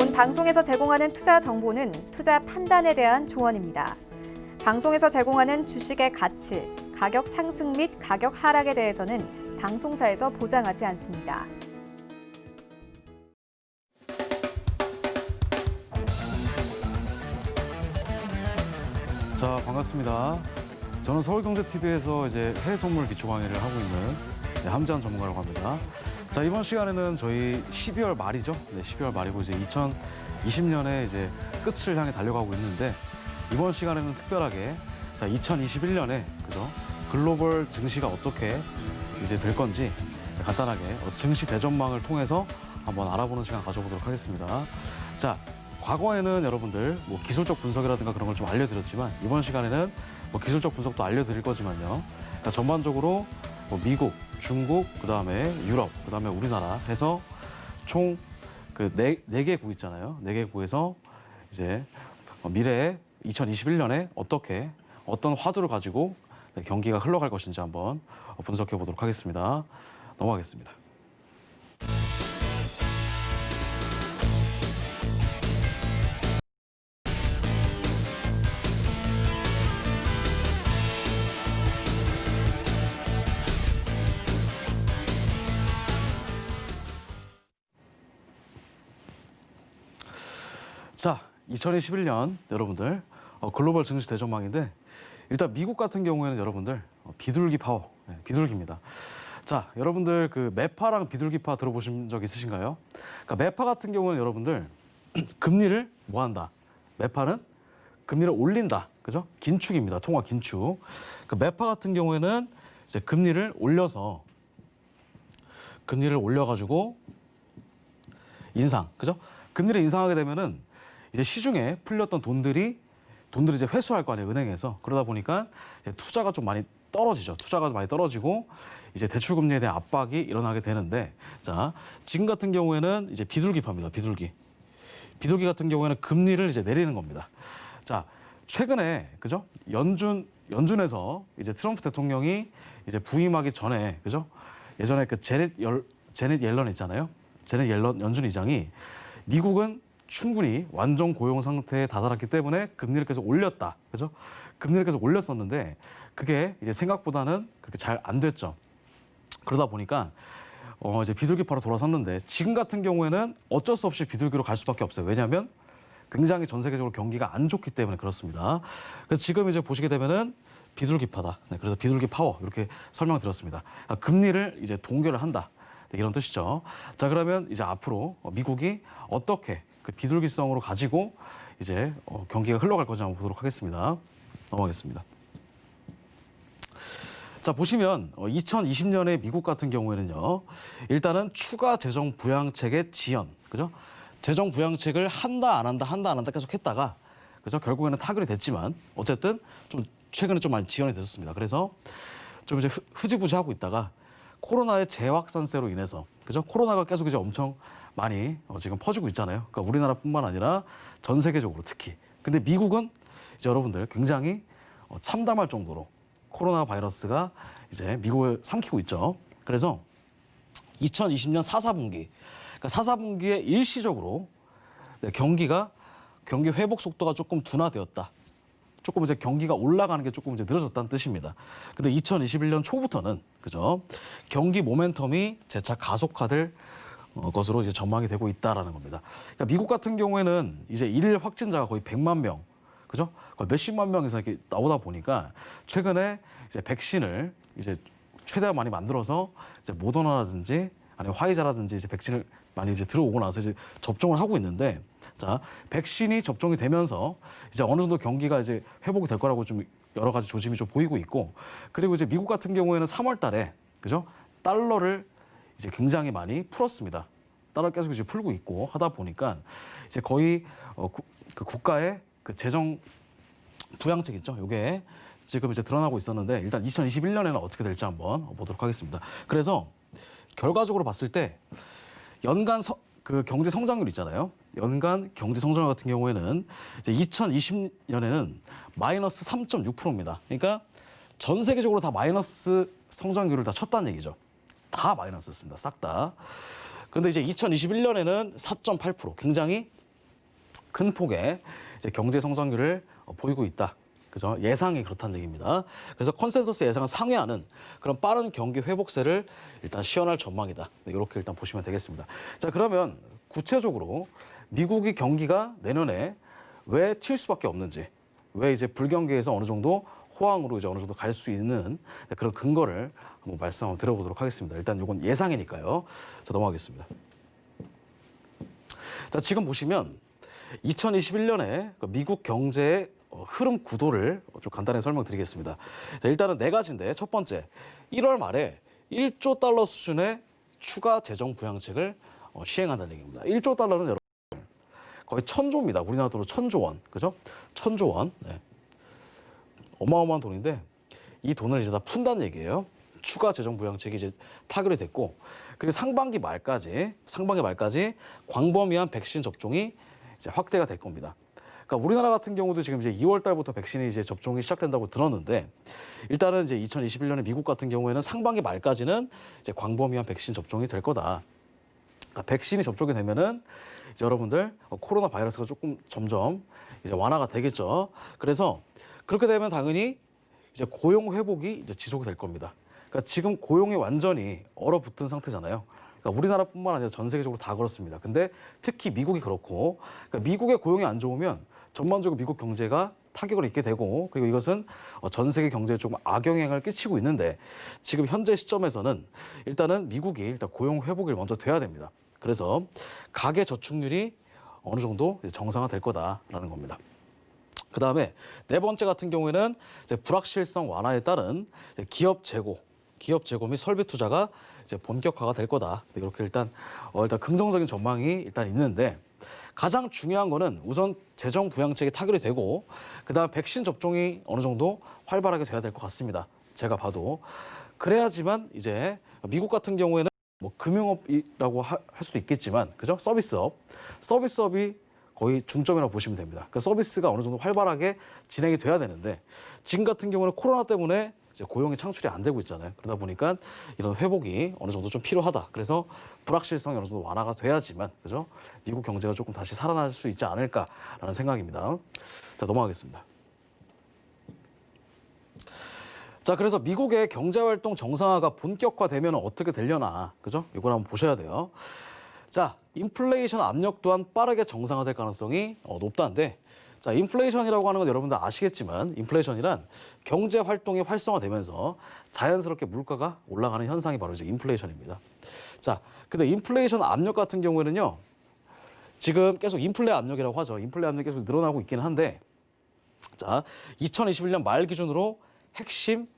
본 방송에서 제공하는 투자 정보는 투자 판단에 대한 조언입니다. 방송에서 제공하는 주식의 가치, 가격 상승 및 가격 하락에 대해서는 방송사에서 보장하지 않습니다. 자, 반갑습니다. 저는 서울경제TV에서 이제 해외 선물 기초 강의를 하고 있는 함지한 전문가라고 합니다. 자, 이번 시간에는 저희 12월 말이죠. 네, 12월 말이고 이제 2020년에 이제 끝을 향해 달려가고 있는데 이번 시간에는 특별하게 자, 2021년에 그죠? 글로벌 증시가 어떻게 이제 될 건지 간단하게 증시 대전망을 통해서 한번 알아보는 시간 가져보도록 하겠습니다. 자, 과거에는 여러분들 뭐 기술적 분석이라든가 그런 걸 좀 알려드렸지만 이번 시간에는 뭐 기술적 분석도 알려드릴 거지만요. 그러니까 전반적으로 뭐 미국, 중국, 그다음에 유럽, 그다음에 우리나라 해서 총 그 네 개 국 있잖아요. 네 개 국에서 이제 미래에 2021년에 어떻게 어떤 화두를 가지고 경기가 흘러갈 것인지 한번 분석해 보도록 하겠습니다. 넘어가겠습니다. 자, 2021년 여러분들 글로벌 증시 대전망인데 일단 미국 같은 경우에는 여러분들 비둘기 파워, 비둘기입니다. 자, 여러분들 그 매파랑 비둘기파 들어보신 적 있으신가요? 그러니까 매파 같은 경우는 여러분들 금리를 뭐 한다? 매파는 금리를 올린다, 그죠? 긴축입니다. 통화 긴축. 그 매파 같은 경우에는 이제 금리를 올려가지고 인상, 그죠? 금리를 인상하게 되면은 이제 시중에 풀렸던 돈들이 이제 회수할 거 아니에요, 은행에서. 그러다 보니까 이제 투자가 좀 많이 떨어지죠. 투자가 많이 떨어지고 이제 대출 금리에 대한 압박이 일어나게 되는데, 자, 지금 같은 경우에는 이제 비둘기파입니다. 비둘기 같은 경우에는 금리를 이제 내리는 겁니다. 자, 최근에 그죠? 연준에서 이제 트럼프 대통령이 이제 부임하기 전에 그죠? 예전에 그 제넷 옐런 있잖아요. 제넷 옐런 연준 의장이 미국은 충분히 완전 고용 상태에 다다랐기 때문에 금리를 계속 올렸다. 그죠? 금리를 계속 올렸었는데 그게 이제 생각보다는 그렇게 잘 안 됐죠. 그러다 보니까 이제 비둘기파로 돌아섰는데 지금 같은 경우에는 어쩔 수 없이 비둘기로 갈 수밖에 없어요. 왜냐하면 굉장히 전 세계적으로 경기가 안 좋기 때문에 그렇습니다. 그래서 지금 이제 보시게 되면은 비둘기파다. 네, 그래서 비둘기 파워 이렇게 설명드렸습니다. 금리를 이제 동결을 한다. 네, 이런 뜻이죠. 자, 그러면 이제 앞으로 미국이 어떻게 그 비둘기성으로 가지고 이제 경기가 흘러갈 건지 한번 보도록 하겠습니다. 넘어가겠습니다. 자, 보시면 2020년에 미국 같은 경우에는요. 일단은 추가 재정 부양책의 지연, 그죠? 재정 부양책을 한다 안 한다 계속 했다가 그죠? 결국에는 타결이 됐지만 어쨌든 좀 최근에 좀 많이 지연이 됐었습니다. 그래서 좀 이제 흐지부지하고 있다가 코로나의 재확산세로 인해서 그죠? 코로나가 계속 이제 엄청 많이 지금 퍼지고 있잖아요. 그러니까 우리나라뿐만 아니라 전 세계적으로 특히. 근데 미국은 이제 여러분들 굉장히 참담할 정도로 코로나 바이러스가 이제 미국을 삼키고 있죠. 그래서 2020년 4사분기, 그러니까 4사분기에 일시적으로 경기 회복 속도가 조금 둔화되었다. 조금 이제 경기가 올라가는 게 조금 이제 늘어졌다는 뜻입니다. 근데 2021년 초부터는 그죠? 경기 모멘텀이 재차 가속화될 것으로 이제 전망이 되고 있다라는 겁니다. 그러니까 미국 같은 경우에는 이제 일일 확진자가 거의 100만 명, 그죠? 거의 몇십만 명 이상 이렇게 나오다 보니까 최근에 이제 백신을 이제 최대한 많이 만들어서 이제 모더나라든지 아니면 화이자라든지 이제 백신을 많이 이제 들어오고 나서 이제 접종을 하고 있는데, 자, 백신이 접종이 되면서 이제 어느 정도 경기가 이제 회복이 될 거라고 좀 여러 가지 조짐이 좀 보이고 있고, 그리고 이제 미국 같은 경우에는 3월 달에 그죠? 달러를 이제 굉장히 많이 풀었습니다. 달러를 계속 이제 풀고 있고 하다 보니까 이제 거의 그 국가의 그 재정 부양책 있죠. 이게 지금 이제 드러나고 있었는데 일단 2021년에는 어떻게 될지 한번 보도록 하겠습니다. 그래서 결과적으로 봤을 때 연간 그 경제 성장률 있잖아요. 연간 경제 성장률 같은 경우에는 이제 2020년에는 마이너스 3.6%입니다. 그러니까 전 세계적으로 다 마이너스 성장률을 다 쳤다는 얘기죠. 다 마이너스였습니다. 싹 다. 그런데 이제 2021년에는 4.8%, 굉장히 큰 폭의 이제 경제 성장률을 보이고 있다. 그죠? 예상이 그렇다는 얘기입니다. 그래서 컨센서스 예상을 상회하는 그런 빠른 경기 회복세를 일단 시현할 전망이다. 이렇게 일단 보시면 되겠습니다. 자, 그러면 구체적으로 미국이 경기가 내년에 왜 튈 수밖에 없는지, 왜 이제 불경기에서 어느 정도 호황으로 이제 어느 정도 갈 수 있는 그런 근거를 한번 말씀 한번 드려보도록 하겠습니다. 일단 이건 예상이니까요. 자, 넘어가겠습니다. 자, 지금 보시면 2021년에 미국 경제의 흐름 구도를 좀 간단히 설명드리겠습니다. 자, 일단은 네 가지인데 첫 번째, 1월 말에 1조 달러 수준의 추가 재정 부양책을 시행한다는 얘기입니다. 1조 달러는 여러분 거의 1,000조입니다. 우리나라 돈으로 1,000조 원, 그죠? 1,000조 원. 네. 어마어마한 돈인데 이 돈을 이제 다 푼다는 얘기예요. 추가 재정 부양책이 이제 타결이 됐고, 그리고 상반기 말까지 광범위한 백신 접종이 이제 확대가 될 겁니다. 그러니까 우리나라 같은 경우도 지금 이제 2월 달부터 백신이 이제 접종이 시작된다고 들었는데, 일단은 이제 2021년에 미국 같은 경우에는 상반기 말까지는 이제 광범위한 백신 접종이 될 거다. 그러니까 백신이 접종이 되면은 이제 여러분들 코로나 바이러스가 조금 점점 이제 완화가 되겠죠. 그래서 그렇게 되면 당연히 이제 고용 회복이 이제 지속이 될 겁니다. 그러니까 지금 고용이 완전히 얼어붙은 상태잖아요. 그러니까 우리나라뿐만 아니라 전 세계적으로 다 그렇습니다. 근데 특히 미국이 그렇고, 그러니까 미국의 고용이 안 좋으면 전반적으로 미국 경제가 타격을 입게 되고, 그리고 이것은 전 세계 경제에 조금 악영향을 끼치고 있는데, 지금 현재 시점에서는 일단은 미국이 일단 고용 회복이 먼저 돼야 됩니다. 그래서 가계 저축률이 어느 정도 정상화될 거다라는 겁니다. 그 다음에 네 번째 같은 경우에는 이제 불확실성 완화에 따른 기업 재고 및 설비 투자가 이제 본격화가 될 거다. 이렇게 일단 긍정적인 전망이 일단 있는데, 가장 중요한 거는 우선 재정 부양책이 타결이 되고, 그다음 백신 접종이 어느 정도 활발하게 돼야 될 것 같습니다. 제가 봐도 그래야지만 이제 미국 같은 경우에는 뭐 금융업이라고 할 수도 있겠지만, 그죠? 서비스업이 거의 중점이라고 보시면 됩니다. 그 서비스가 어느 정도 활발하게 진행이 돼야 되는데, 지금 같은 경우는 코로나 때문에 이제 고용이 창출이 안 되고 있잖아요. 그러다 보니까 이런 회복이 어느 정도 좀 필요하다. 그래서 불확실성이 어느 정도 완화가 돼야지만, 그죠? 미국 경제가 조금 다시 살아날 수 있지 않을까라는 생각입니다. 자, 넘어가겠습니다. 자, 그래서 미국의 경제활동 정상화가 본격화되면 어떻게 되려나, 그죠? 이걸 한번 보셔야 돼요. 자, 인플레이션 압력 또한 빠르게 정상화될 가능성이 높다는데, 자, 인플레이션이라고 하는 건 여러분들 아시겠지만, 인플레이션이란 경제 활동이 활성화되면서 자연스럽게 물가가 올라가는 현상이 바로 이제 인플레이션입니다. 자, 근데 인플레이션 압력 같은 경우에는요, 지금 계속 인플레 압력이라고 하죠. 인플레 압력이 계속 늘어나고 있기는 한데, 자, 2021년 말 기준으로 핵심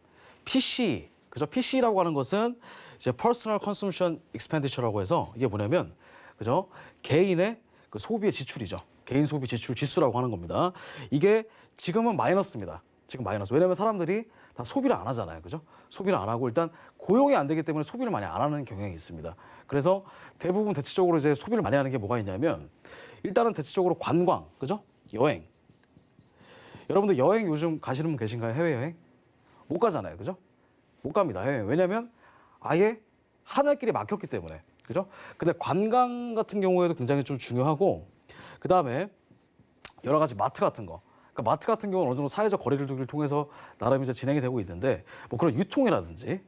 PCE, 그죠? PCE라고 하는 것은 이제 Personal Consumption Expenditure라고 해서 이게 뭐냐면, 그죠? 개인의 그 소비의 지출이죠. 개인 소비 지출 지수라고 하는 겁니다. 이게 지금은 마이너스입니다. 지금 마이너스. 왜냐하면 사람들이 다 소비를 안 하잖아요. 그죠? 소비를 안 하고 일단 고용이 안 되기 때문에 소비를 많이 안 하는 경향이 있습니다. 그래서 대부분 대체적으로 이제 소비를 많이 하는 게 뭐가 있냐면, 일단은 대체적으로 관광, 그죠? 여행. 여러분들 여행 요즘 가시는 분 계신가요? 해외여행? 못 가잖아요. 그죠? 못 갑니다. 해외여행. 왜냐하면 아예 하늘길이 막혔기 때문에. 그죠? 근데 관광 같은 경우에도 굉장히 좀 중요하고, 그 다음에 여러 가지 마트 같은 거. 그러니까 마트 같은 경우는 어느 정도 사회적 거리를 두기를 통해서 나름 이제 진행이 되고 있는데, 뭐 그런 유통이라든지,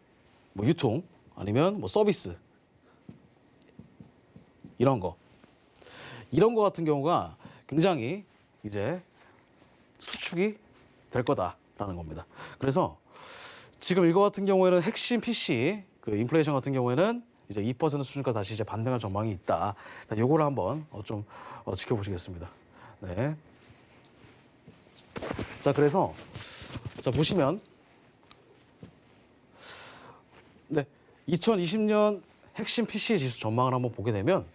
뭐 유통, 아니면 뭐 서비스, 이런 거 같은 경우가 굉장히 이제 수축이 될 거다라는 겁니다. 그래서 지금 이거 같은 경우에는 핵심 PC, 그 인플레이션 같은 경우에는 이제 2% 수준까지 다시 이제 반등할 전망이 있다. 요거를 한번 좀 지켜보시겠습니다. 네. 자, 그래서 자 보시면, 네, 2020년 핵심 PC 지수 전망을 한번 보게 되면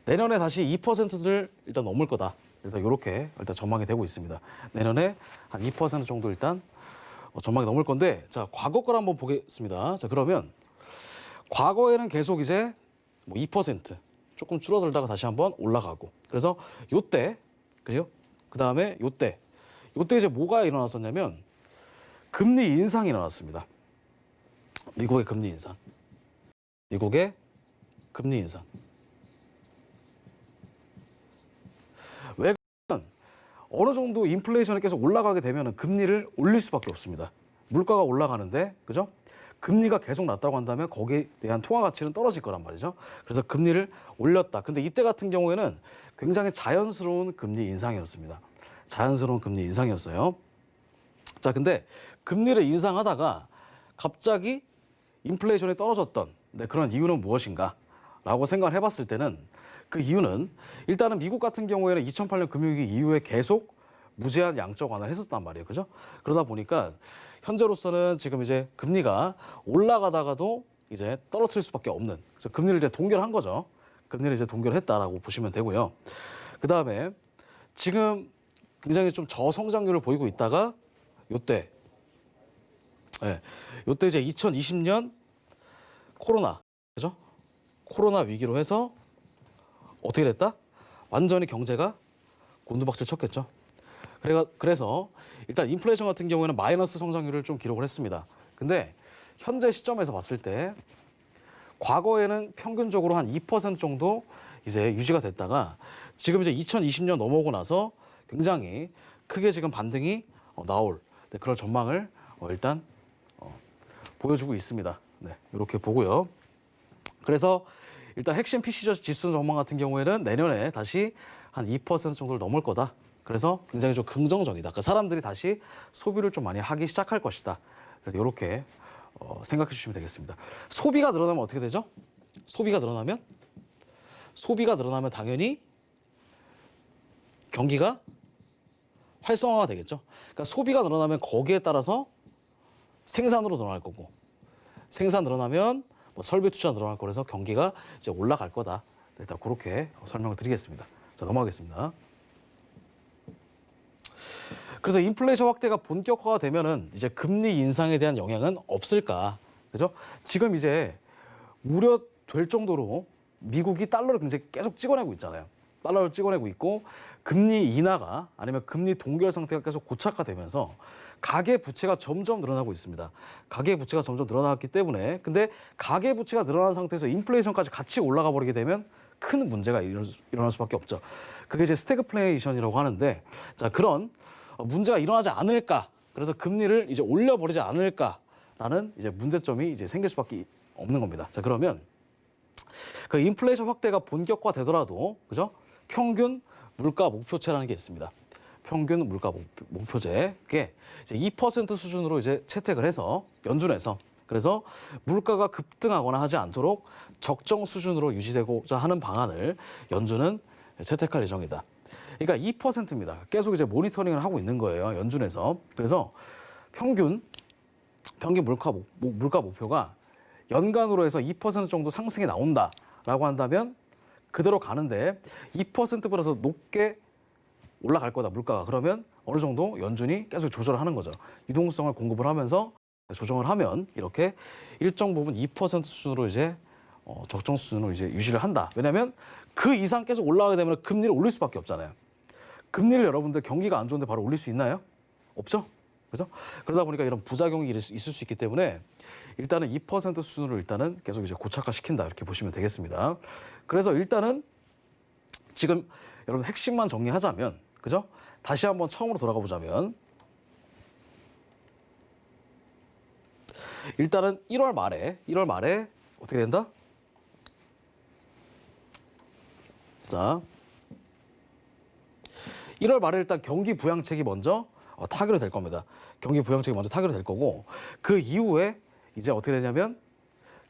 내년에 다시 2%를 일단 넘을 거다. 일단 이렇게 일단 전망이 되고 있습니다. 내년에 한 2% 정도 일단 전망이 넘을 건데, 자, 과거 걸 한번 보겠습니다. 자, 그러면 과거에는 계속 이제 뭐 2% 조금 줄어들다가 다시 한번 올라가고, 그래서 요때, 그죠? 그 다음에 요때 이제 뭐가 일어났었냐면 금리 인상이 일어났습니다. 미국의 금리 인상. 왜 그러냐면 어느 정도 인플레이션이 계속 올라가게 되면 금리를 올릴 수밖에 없습니다. 물가가 올라가는데, 그죠? 금리가 계속 낮다고 한다면 거기에 대한 통화 가치는 떨어질 거란 말이죠. 그래서 금리를 올렸다. 근데 이때 같은 경우에는 굉장히 자연스러운 금리 인상이었습니다. 자연스러운 금리 인상이었어요. 자, 근데 금리를 인상하다가 갑자기 인플레이션이 떨어졌던 그런 이유는 무엇인가? 라고 생각을 해봤을 때는 그 이유는 일단은 미국 같은 경우에는 2008년 금융위기 이후에 계속 무제한 양적 완화를 했었단 말이에요. 그죠? 그러다 보니까 현재로서는 지금 이제 금리가 올라가다가도 이제 떨어뜨릴 수밖에 없는, 그래서 금리를 이제 동결한 거죠. 금리를 이제 동결했다라고 보시면 되고요. 그 다음에 지금 굉장히 좀 저성장률을 보이고 있다가 요때 이제 2020년 코로나, 그죠? 코로나 위기로 해서 어떻게 됐다? 완전히 경제가 곤두박질 쳤겠죠. 그래서 일단 인플레이션 같은 경우에는 마이너스 성장률을 좀 기록을 했습니다. 근데 현재 시점에서 봤을 때 과거에는 평균적으로 한 2% 정도 이제 유지가 됐다가 지금 이제 2020년 넘어오고 나서 굉장히 크게 지금 반등이 나올 그런 전망을 일단 보여주고 있습니다. 네, 이렇게 보고요. 그래서 일단 핵심 PC 지수 전망 같은 경우에는 내년에 다시 한 2% 정도를 넘을 거다. 그래서 굉장히 좀 긍정적이다. 그러니까 사람들이 다시 소비를 좀 많이 하기 시작할 것이다. 이렇게 생각해 주시면 되겠습니다. 소비가 늘어나면 어떻게 되죠? 소비가 늘어나면 당연히 경기가 활성화가 되겠죠. 그러니까 소비가 늘어나면 거기에 따라서 생산으로 늘어날 거고, 생산 늘어나면 뭐 설비 투자 늘어날 거라서 경기가 이제 올라갈 거다. 일단 그렇게 설명을 드리겠습니다. 자, 넘어가겠습니다. 그래서 인플레이션 확대가 본격화가 되면은 이제 금리 인상에 대한 영향은 없을까? 그죠? 지금 이제 우려될 정도로 미국이 달러를 굉장히 계속 찍어내고 있잖아요. 달러를 찍어내고 있고 금리 인하가 아니면 금리 동결 상태가 계속 고착화되면서 가계 부채가 점점 늘어나고 있습니다. 가계 부채가 점점 늘어났기 때문에 근데 가계 부채가 늘어난 상태에서 인플레이션까지 같이 올라가 버리게 되면 큰 문제가 일어날 수밖에 없죠. 그게 이제 스태그플레이션이라고 하는데 자, 그런 문제가 일어나지 않을까? 그래서 금리를 이제 올려버리지 않을까라는 이제 문제점이 이제 생길 수밖에 없는 겁니다. 자, 그러면 그 인플레이션 확대가 본격화되더라도 그죠? 평균 물가 목표체라는 게 있습니다. 평균 물가 목표제. 그게 이제 2% 수준으로 이제 채택을 해서 연준에서 그래서 물가가 급등하거나 하지 않도록 적정 수준으로 유지되고자 하는 방안을 연준은 채택할 예정이다. 그러니까 2%입니다. 계속 이제 모니터링을 하고 있는 거예요. 연준에서. 그래서 평균 물가 목표가 연간으로 해서 2% 정도 상승이 나온다라고 한다면 그대로 가는데 2%보다 더 높게 올라갈 거다, 물가가. 그러면 어느 정도 연준이 계속 조절을 하는 거죠. 유동성을 공급을 하면서 조정을 하면 이렇게 일정 부분 2% 수준으로 이제 적정 수준으로 이제 유지를 한다. 왜냐하면 그 이상 계속 올라가게 되면 금리를 올릴 수밖에 없잖아요. 금리를 여러분들 경기가 안 좋은데 바로 올릴 수 있나요? 없죠? 그죠? 그러다 보니까 이런 부작용이 있을 수 있기 때문에 일단은 2% 수준으로 일단은 계속 이제 고착화시킨다 이렇게 보시면 되겠습니다. 그래서 일단은 지금 여러분 핵심만 정리하자면 그죠? 다시 한번 처음으로 돌아가 보자면 일단은 1월 말에 어떻게 된다? 자, 1월 말에 일단 경기 부양책이 먼저 타결이 될 겁니다. 경기 부양책이 먼저 타결이 될 거고 그 이후에 이제 어떻게 되냐면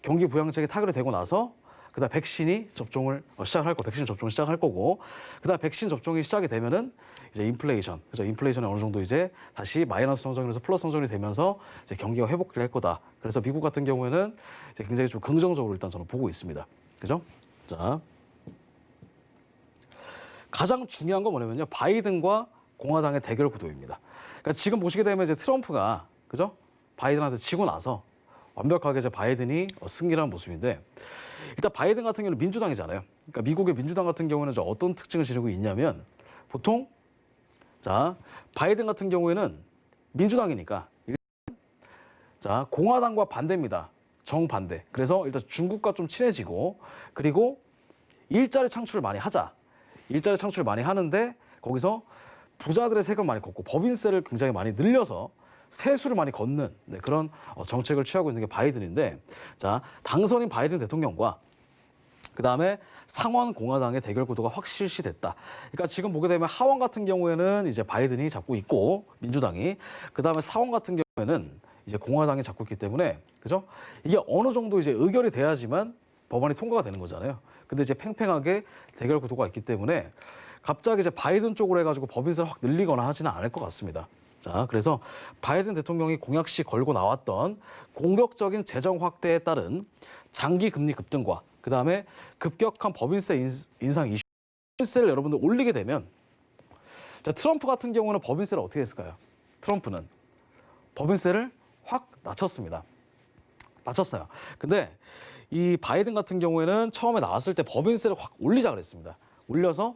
경기 부양책이 타결이 되고 나서 그다음 백신이 접종을 시작할 거, 백신 접종을 시작할 거고 그다음 백신 접종이 시작이 되면은 이제 인플레이션, 그래서 인플레이션이 어느 정도 이제 다시 마이너스 성장률에서 플러스 성장률이 되면서 이제 경기가 회복될 거다. 그래서 미국 같은 경우에는 이제 굉장히 좀 긍정적으로 일단 저는 보고 있습니다. 그죠? 자, 가장 중요한 건 뭐냐면요, 바이든과 공화당의 대결 구도입니다. 그러니까 지금 보시게 되면 이제 트럼프가 그죠? 바이든한테 지고 나서 완벽하게 이제 바이든이 승리를 한 모습인데 일단 바이든 같은 경우는 민주당이잖아요. 그러니까 미국의 민주당 같은 경우는 어떤 특징을 지니고 있냐면 보통 자, 바이든 같은 경우에는 민주당이니까 자, 공화당과 반대입니다. 정반대. 그래서 일단 중국과 좀 친해지고 그리고 일자리 창출을 많이 하자. 일자리 창출을 많이 하는데 거기서 부자들의 세금을 많이 걷고 법인세를 굉장히 많이 늘려서 세수를 많이 걷는 그런 정책을 취하고 있는 게 바이든인데, 자, 당선인 바이든 대통령과 그다음에 상원 공화당의 대결 구도가 확실시됐다. 그러니까 지금 보게 되면 하원 같은 경우에는 이제 바이든이 잡고 있고 민주당이, 그다음에 상원 같은 경우에는 이제 공화당이 잡고 있기 때문에, 그죠? 이게 어느 정도 이제 의결이 돼야지만 법안이 통과가 되는 거잖아요. 근데 이제 팽팽하게 대결 구도가 있기 때문에 갑자기 이제 바이든 쪽으로 해가지고 법인세를 확 늘리거나 하지는 않을 것 같습니다. 자, 그래서 바이든 대통령이 공약시 걸고 나왔던 공격적인 재정 확대에 따른 장기 금리 급등과 그다음에 급격한 법인세 인상 이슈, 법인세를 여러분들 올리게 되면, 자, 트럼프 같은 경우는 법인세를 어떻게 했을까요? 트럼프는 법인세를 확 낮췄습니다. 낮췄어요. 근데 이 바이든 같은 경우에는 처음에 나왔을 때 법인세를 확 올리자 그랬습니다. 올려서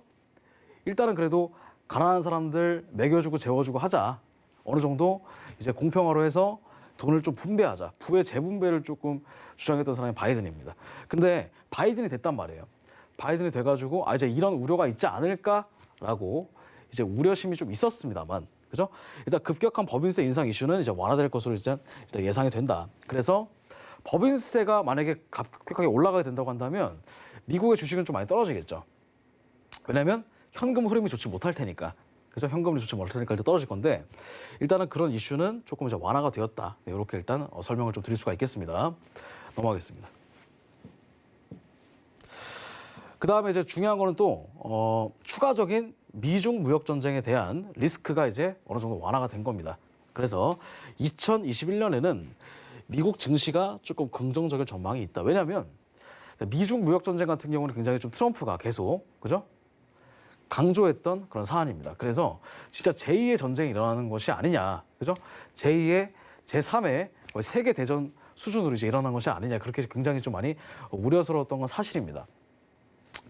일단은 그래도 가난한 사람들 먹여주고 재워주고 하자. 어느 정도 이제 공평화로 해서 돈을 좀 분배하자. 부의 재분배를 조금 주장했던 사람이 바이든입니다. 근데 바이든이 됐단 말이에요. 바이든이 돼가지고 이제 이런 우려가 있지 않을까라고 이제 우려심이 좀 있었습니다만, 그죠? 일단 급격한 법인세 인상 이슈는 이제 완화될 것으로 일단 예상이 된다. 그래서 법인세가 만약에 급격하게 올라가게 된다고 한다면 미국의 주식은 좀 많이 떨어지겠죠. 왜냐하면 현금 흐름이 좋지 못할 테니까. 그죠? 현금이 좋지 못할 테니까 일단 떨어질 건데, 일단은 그런 이슈는 조금 이제 완화가 되었다. 네, 이렇게 일단 설명을 좀 드릴 수가 있겠습니다. 넘어가겠습니다. 그 다음에 이제 중요한 거는 또 추가적인 미중 무역 전쟁에 대한 리스크가 이제 어느 정도 완화가 된 겁니다. 그래서 2021년에는 미국 증시가 조금 긍정적인 전망이 있다. 왜냐하면 미중 무역 전쟁 같은 경우는 굉장히 좀 트럼프가 계속, 그죠? 강조했던 그런 사안입니다. 그래서 진짜 제2의 전쟁이 일어나는 것이 아니냐, 그죠? 제2의, 제3의 거의 세계 대전 수준으로 이제 일어난 것이 아니냐, 그렇게 굉장히 좀 많이 우려스러웠던 건 사실입니다.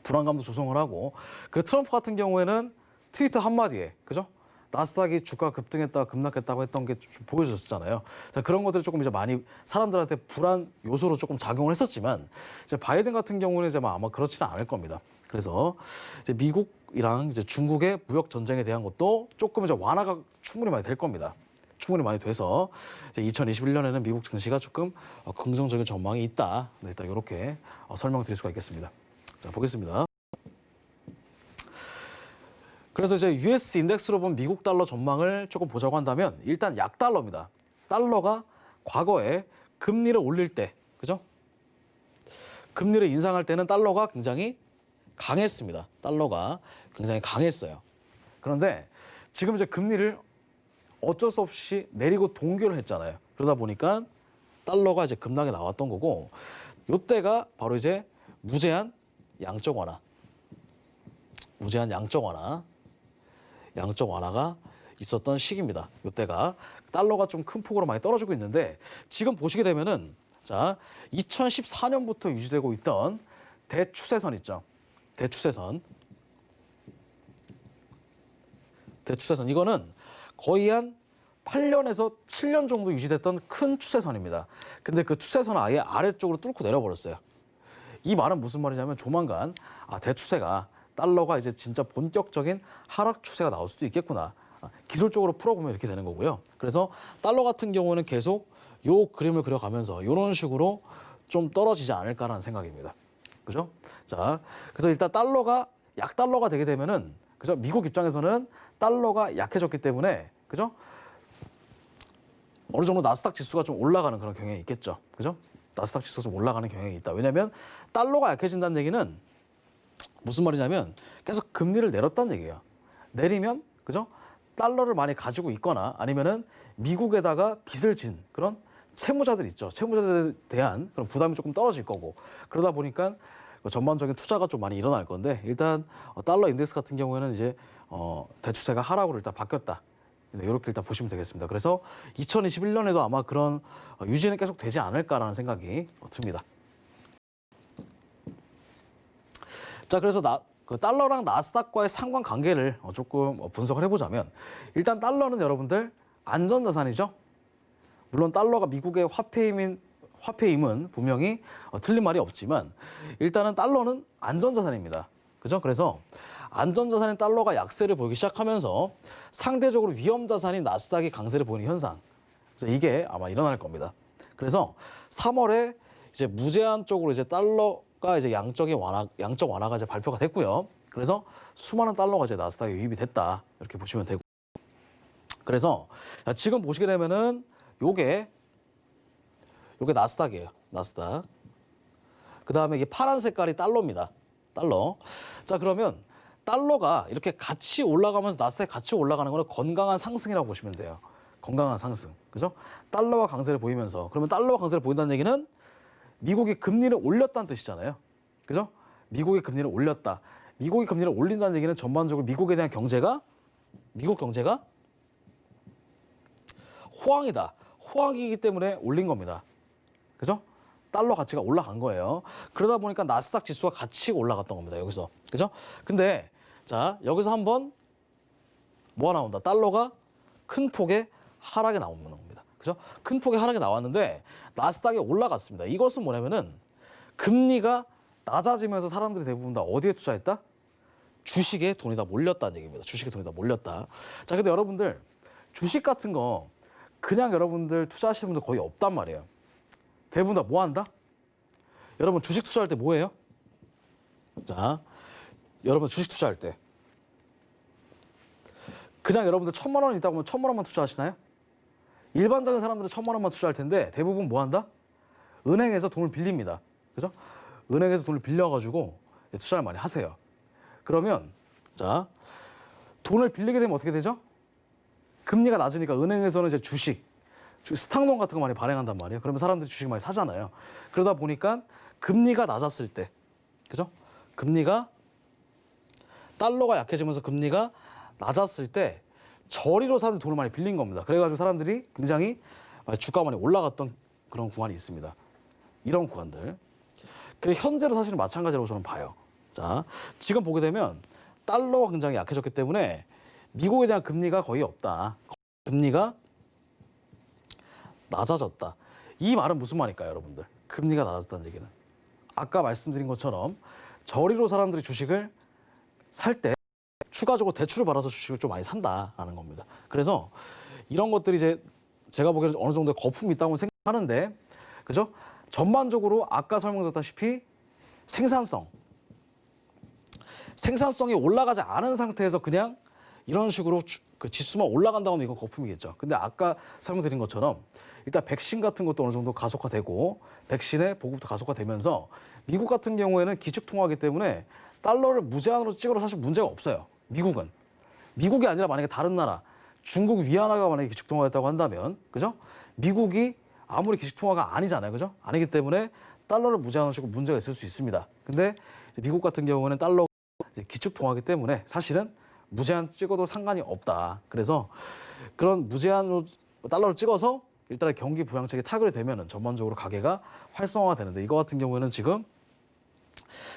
불안감도 조성을 하고, 그 트럼프 같은 경우에는 트위터 한마디에, 그죠? 나스닥이 주가 급등했다, 급락했다고 했던 게 좀 보여졌잖아요. 그런 것들이 조금 이제 많이 사람들한테 불안 요소로 조금 작용을 했었지만, 이제 바이든 같은 경우는 이제 아마 그렇지는 않을 겁니다. 그래서 이제 미국이랑 이제 중국의 무역 전쟁에 대한 것도 조금 이제 완화가 충분히 많이 될 겁니다. 충분히 많이 돼서 이제 2021년에는 미국 증시가 조금 긍정적인 전망이 있다. 네, 일단 이렇게 설명드릴 수가 있겠습니다. 자, 보겠습니다. 그래서 이제 US 인덱스로 본 미국 달러 전망을 조금 보자고 한다면, 일단 약달러입니다. 달러가 과거에 금리를 올릴 때, 그죠? 금리를 인상할 때는 달러가 굉장히 강했습니다. 달러가 굉장히 강했어요. 그런데 지금 이제 금리를 어쩔 수 없이 내리고 동결을 했잖아요. 그러다 보니까 달러가 이제 급락에 나왔던 거고, 이때가 바로 이제 무제한 양적 완화. 무제한 양적 완화가 있었던 시기입니다. 이때가 달러가 좀 큰 폭으로 많이 떨어지고 있는데, 지금 보시게 되면은, 자, 2014년부터 유지되고 있던 대추세선 있죠. 대추세선. 이거는 거의 한 8년에서 7년 정도 유지됐던 큰 추세선입니다. 근데 그 추세선을 아예 아래쪽으로 뚫고 내려버렸어요. 이 말은 무슨 말이냐면, 조만간 대추세가, 달러가 이제 진짜 본격적인 하락 추세가 나올 수도 있겠구나. 기술적으로 풀어보면 이렇게 되는 거고요. 그래서 달러 같은 경우는 계속 요 그림을 그려가면서 이런 식으로 좀 떨어지지 않을까라는 생각입니다. 그죠? 자, 그래서 일단 달러가 약달러가 되게 되면은, 그죠? 미국 입장에서는 달러가 약해졌기 때문에, 그죠? 어느 정도 나스닥 지수가 좀 올라가는 그런 경향이 있겠죠. 그죠? 나스닥 지수가 좀 올라가는 경향이 있다. 왜냐하면 달러가 약해진다는 얘기는 무슨 말이냐면 계속 금리를 내렸다는 얘기예요. 내리면, 그죠? 달러를 많이 가지고 있거나 아니면은 미국에다가 빚을 진 그런 채무자들 있죠. 채무자들에 대한 그런 부담이 조금 떨어질 거고, 그러다 보니까 전반적인 투자가 좀 많이 일어날 건데, 일단 달러 인덱스 같은 경우에는 이제 대추세가 하락으로 일단 바뀌었다. 이렇게 일단 보시면 되겠습니다. 그래서 2021년에도 아마 그런 유지는 계속 되지 않을까라는 생각이 듭니다. 자, 그래서 그 달러랑 나스닥과의 상관관계를 조금 분석을 해보자면, 일단 달러는 여러분들 안전자산이죠. 물론 달러가 미국의 화폐임은 분명히 틀린 말이 없지만, 일단은 달러는 안전자산입니다. 그죠? 그래서 안전자산인 달러가 약세를 보이기 시작하면서 상대적으로 위험자산인 나스닥이 강세를 보이는 현상. 그래서 이게 아마 일어날 겁니다. 그래서 3월에 이제 무제한적으로 이제 달러가 이제 양적 완화가 이제 발표가 됐고요. 그래서 수많은 달러가 이제 나스닥에 유입이 됐다. 이렇게 보시면 되고. 그래서 지금 보시게 되면은 요게 나스닥이에요. 나스닥. 그다음에 이게 파란 색깔이 달러입니다. 달러. 자, 그러면 달러가 이렇게 같이 올라가면서 나스닥이 같이 올라가는 거는 건강한 상승이라고 보시면 돼요. 건강한 상승. 그죠? 달러가 강세를 보이면서. 그러면 달러가 강세를 보인다는 얘기는 미국이 금리를 올렸다는 뜻이잖아요. 그죠? 미국이 금리를 올렸다. 미국이 금리를 올린다는 얘기는 전반적으로 미국에 대한 미국 경제가 호황이다. 호황이기 때문에 올린 겁니다. 그죠? 달러 가치가 올라간 거예요. 그러다 보니까 나스닥 지수가 같이 올라갔던 겁니다. 여기서. 그죠? 근데 자, 여기서 한번 뭐가 나온다? 달러가 큰 폭의 하락이 나오는 겁니다. 그죠? 큰 폭의 하락이 나왔는데 나스닥이 올라갔습니다. 이것은 뭐냐면은 금리가 낮아지면서 사람들이 대부분 다 어디에 투자했다? 주식에 돈이 다 몰렸다는 얘기입니다. 주식에 돈이 다 몰렸다. 자, 근데 여러분들 주식 같은 거 그냥 여러분들 투자하시는 분들 거의 없단 말이에요. 대부분 다 뭐 한다? 여러분 주식 투자할 때 뭐예요? 자, 여러분 주식 투자할 때 그냥 여러분들 1,000만 원 있다고 하면 1,000만 원만 투자하시나요? 일반적인 사람들은 1,000만 원만 투자할 텐데 대부분 뭐 한다? 은행에서 돈을 빌립니다. 그죠? 은행에서 돈을 빌려가지고 투자를 많이 하세요. 그러면 자, 돈을 빌리게 되면 어떻게 되죠? 금리가 낮으니까 은행에서는 이제 주식, 스탁론 같은 거 많이 발행한단 말이에요. 그러면 사람들이 주식 많이 사잖아요. 그러다 보니까 금리가 낮았을 때, 그죠? 달러가 약해지면서 금리가 낮았을 때 저리로 사람들이 돈을 많이 빌린 겁니다. 그래가지고 사람들이 굉장히 주가가 많이 올라갔던 그런 구간이 있습니다. 이런 구간들. 그래서 현재로 사실은 마찬가지라고 저는 봐요. 자, 지금 보게 되면 달러가 굉장히 약해졌기 때문에 미국에 대한 금리가 거의 없다. 금리가 낮아졌다. 이 말은 무슨 말일까요, 여러분들? 금리가 낮아졌다는 얘기는. 아까 말씀드린 것처럼 저리로 사람들이 주식을 살 때 추가적으로 대출을 받아서 주식을 좀 많이 산다라는 겁니다. 그래서 이런 것들이 이제 제가 보기에는 어느 정도 거품이 있다고 생각하는데, 그죠? 전반적으로 아까 설명드렸다시피 생산성이 올라가지 않은 상태에서 그냥 이런 식으로 그 지수만 올라간다고 하면 이건 거품이겠죠. 근데 아까 설명드린 것처럼 일단 백신 같은 것도 어느 정도 가속화되고 백신의 보급도 가속화되면서 미국 같은 경우에는 기축통화이기 때문에 달러를 무제한으로 찍어도 사실 문제가 없어요. 미국이 아니라 만약에 다른 나라, 중국 위안화가 만약에 기축통화였다고 한다면, 그죠? 미국이 아무리 기축통화가 아니잖아요, 그죠? 아니기 때문에 달러를 무제한으로 찍고 문제가 있을 수 있습니다. 근데 미국 같은 경우는 달러가 기축통화이기 때문에 사실은 무제한 찍어도 상관이 없다. 그래서 그런 무제한으로 달러를 찍어서 일단은 경기 부양책이 타결이 되면은 전반적으로 가계가 활성화가 되는데, 이거 같은 경우에는 지금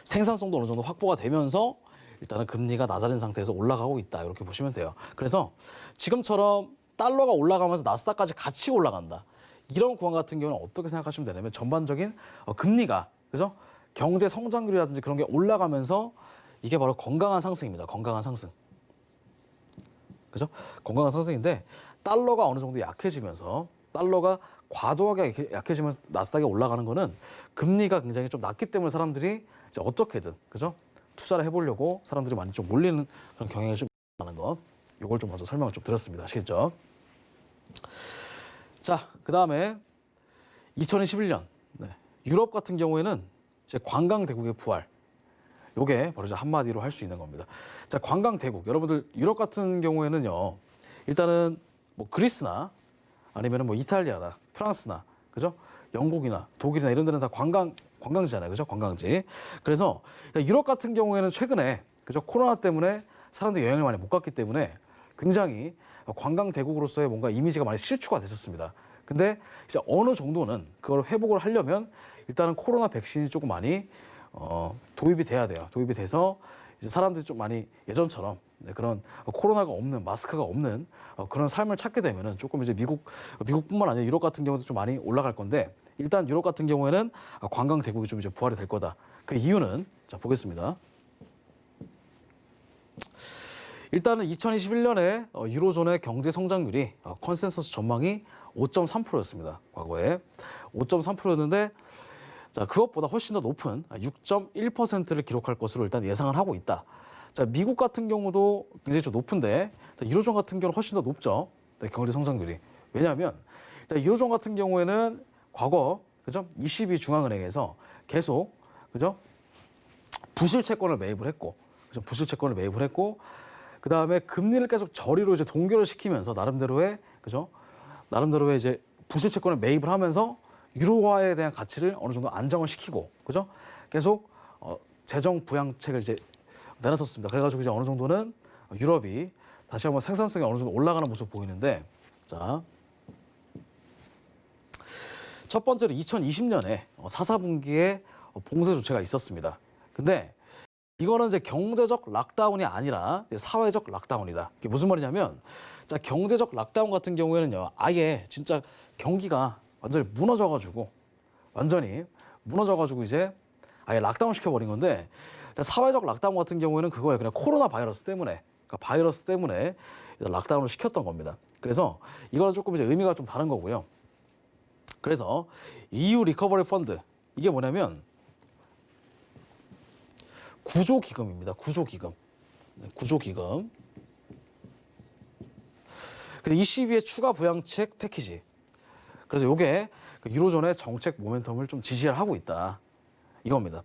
생산성도 어느 정도 확보가 되면서 일단은 금리가 낮아진 상태에서 올라가고 있다. 이렇게 보시면 돼요. 그래서 지금처럼 달러가 올라가면서 나스닥까지 같이 올라간다. 이런 구간 같은 경우는 어떻게 생각하시면 되냐면 전반적인 금리가, 그죠? 경제 성장률이라든지 그런 게 올라가면서 이게 바로 건강한 상승입니다. 건강한 상승. 그죠? 건강한 상승인데 달러가 어느 정도 약해지면서 달러가 과도하게 약해지면서 나스닥이 올라가는 거는 금리가 굉장히 좀 낮기 때문에 사람들이 이제 어떻게든, 그죠? 투자를 해보려고 사람들이 많이 좀 몰리는 그런 경향이 좀 있다는 거. 이걸 좀 먼저 설명을 좀 드렸습니다. 아시겠죠? 자, 그 다음에 2021년 유럽 같은 경우에는 이제 관광 대국의 부활. 요게 바로 이제 한마디로 할 수 있는 겁니다. 자, 관광 대국. 여러분들 유럽 같은 경우에는요. 일단은 뭐 그리스나 아니면은 뭐 이탈리아나 프랑스나, 그죠? 영국이나 독일이나 이런 데는 다 관광지잖아요. 그죠? 관광지. 그래서 유럽 같은 경우에는 최근에, 그죠? 코로나 때문에 사람들이 여행을 많이 못 갔기 때문에 굉장히 관광 대국으로서의 뭔가 이미지가 많이 실추가 됐었습니다. 근데 이제 어느 정도는 그걸 회복을 하려면 일단은 코로나 백신이 조금 많이 도입이 돼야 돼요. 도입이 돼서 이제 사람들이 좀 많이 예전처럼 그런 코로나가 없는, 마스크가 없는 그런 삶을 찾게 되면은 조금 이제 미국뿐만 아니라 유럽 같은 경우도 좀 많이 올라갈 건데, 일단 유럽 같은 경우에는 관광 대국이 좀 이제 부활이 될 거다. 그 이유는 자 보겠습니다. 일단은 2021년에 유로존의 경제 성장률이 컨센서스 전망이 5.3%였습니다. 과거에 5.3%였는데 자, 그것보다 훨씬 더 높은 6.1%를 기록할 것으로 일단 예상을 하고 있다. 자, 미국 같은 경우도 굉장히 좀 높은데 유로존 같은 경우는 훨씬 더 높죠. 경제 성장률이. 왜냐하면 일단 유로존 같은 경우에는 과거 그죠? 22 중앙은행에서 계속 그죠? 부실 채권을 매입을 했고 그죠? 부실 채권을 매입을 했고 그다음에 금리를 계속 저리로 이제 동결을 시키면서 나름대로의 그죠? 나름대로의 이제 부실 채권을 매입을 하면서 유로화에 대한 가치를 어느 정도 안정을 시키고 그죠? 계속 재정 부양책을 이제 내놨었습니다. 그래가지고 이제 어느 정도는 유럽이 다시 한번 생산성이 어느 정도 올라가는 모습 보이는데 자. 첫 번째로 2020년에 4, 4분기에 봉쇄 조치가 있었습니다. 근데 이거는 이제 경제적 락다운이 아니라 사회적 락다운이다. 이게 무슨 말이냐면 자, 경제적 락다운 같은 경우에는요. 아예 진짜 경기가 완전히 무너져가지고 이제 아예 락다운 시켜버린 건데 사회적 락다운 같은 경우에는 그거예요. 그냥 코로나 바이러스 때문에 락다운을 시켰던 겁니다. 그래서 이거는 조금 이제 의미가 좀 다른 거고요. 그래서 EU 리커버리 펀드 이게 뭐냐면 구조기금입니다. 구조기금. 근데 22의 추가 부양책 패키지. 그래서 이게 유로존의 정책 모멘텀을 좀 지지를 하고 있다. 이겁니다.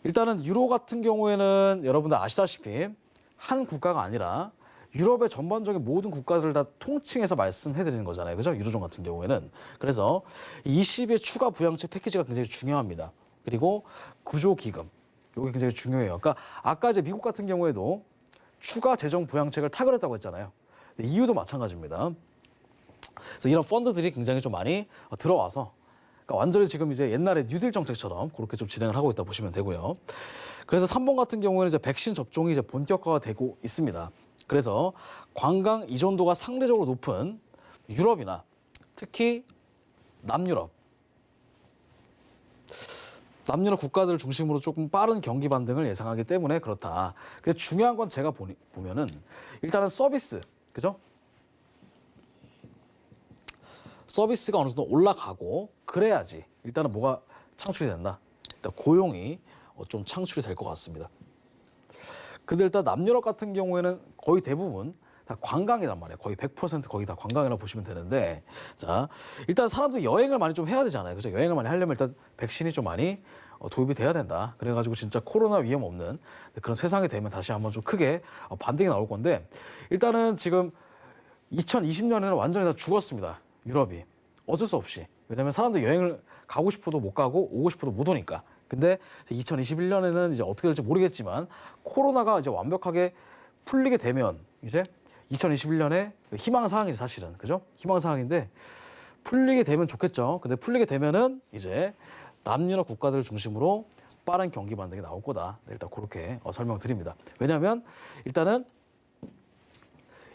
일단은 유로 같은 경우에는 여러분들 아시다시피 한 국가가 아니라 유럽의 전반적인 모든 국가들을 다 통칭해서 말씀해드리는 거잖아요. 그죠? 유로존 같은 경우에는. 그래서 20의 추가 부양책 패키지가 굉장히 중요합니다. 그리고 구조기금. 이게 굉장히 중요해요. 그러니까 아까 이제 미국 같은 경우에도 추가 재정 부양책을 타결했다고 했잖아요. EU도 마찬가지입니다. 그래서 이런 펀드들이 굉장히 좀 많이 들어와서 그러니까 완전히 지금 이제 옛날에 뉴딜 정책처럼 그렇게 좀 진행을 하고 있다 보시면 되고요. 그래서 3번 같은 경우에는 이제 백신 접종이 이제 본격화가 되고 있습니다. 그래서 관광 의존도가 상대적으로 높은 유럽이나 특히 남유럽 국가들을 중심으로 조금 빠른 경기 반등을 예상하기 때문에 그렇다. 근데 중요한 건 제가 보면은 일단은 서비스, 그죠? 서비스가 어느 정도 올라가고 그래야지 일단은 뭐가 창출이 된다. 일단 고용이 좀 창출이 될 것 같습니다. 근데 일단 남유럽 같은 경우에는 거의 대부분 다 관광이란 말이에요. 거의 100% 거의 다 관광이라고 보시면 되는데 자 일단 사람들이 여행을 많이 좀 해야 되잖아요. 그래서 여행을 많이 하려면 일단 백신이 좀 많이 도입이 돼야 된다. 그래가지고 진짜 코로나 위험 없는 그런 세상이 되면 다시 한번 좀 크게 반등이 나올 건데 일단은 지금 2020년에는 완전히 다 죽었습니다. 유럽이. 어쩔 수 없이. 왜냐하면 사람들이 여행을 가고 싶어도 못 가고 오고 싶어도 못 오니까. 근데 2021년에는 이제 어떻게 될지 모르겠지만 코로나가 이제 완벽하게 풀리게 되면 이제 2021년에 희망사항이지 사실은. 그죠? 희망사항인데 풀리게 되면 좋겠죠. 근데 풀리게 되면은 이제 남유럽 국가들을 중심으로 빠른 경기 반등이 나올 거다. 일단 그렇게 설명드립니다. 왜냐하면 일단은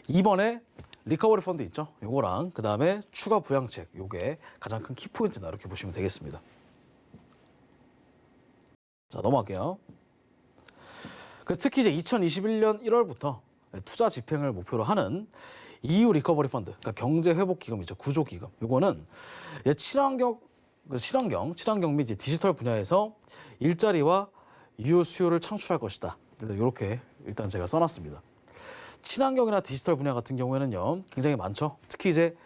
이번에 리커버리 펀드 있죠. 요거랑 그다음에 추가 부양책 요게 가장 큰 키포인트다. 이렇게 보시면 되겠습니다. 자, 넘어갈게요. 특히 이제 2021년 1월부터 투자 집행을 목표로 하는 EU 리커버리 펀드, 그러니까 경제 회복 기금이죠. 구조 기금. 요거는 친환경 및 디지털 분야에서 일자리와 유효 수요를 창출할 것이다. 이렇게 일단 제가 써놨습니다. 친환경이나 디지털 분야 같은 경우에는요, 굉장히 많죠. 특히 이제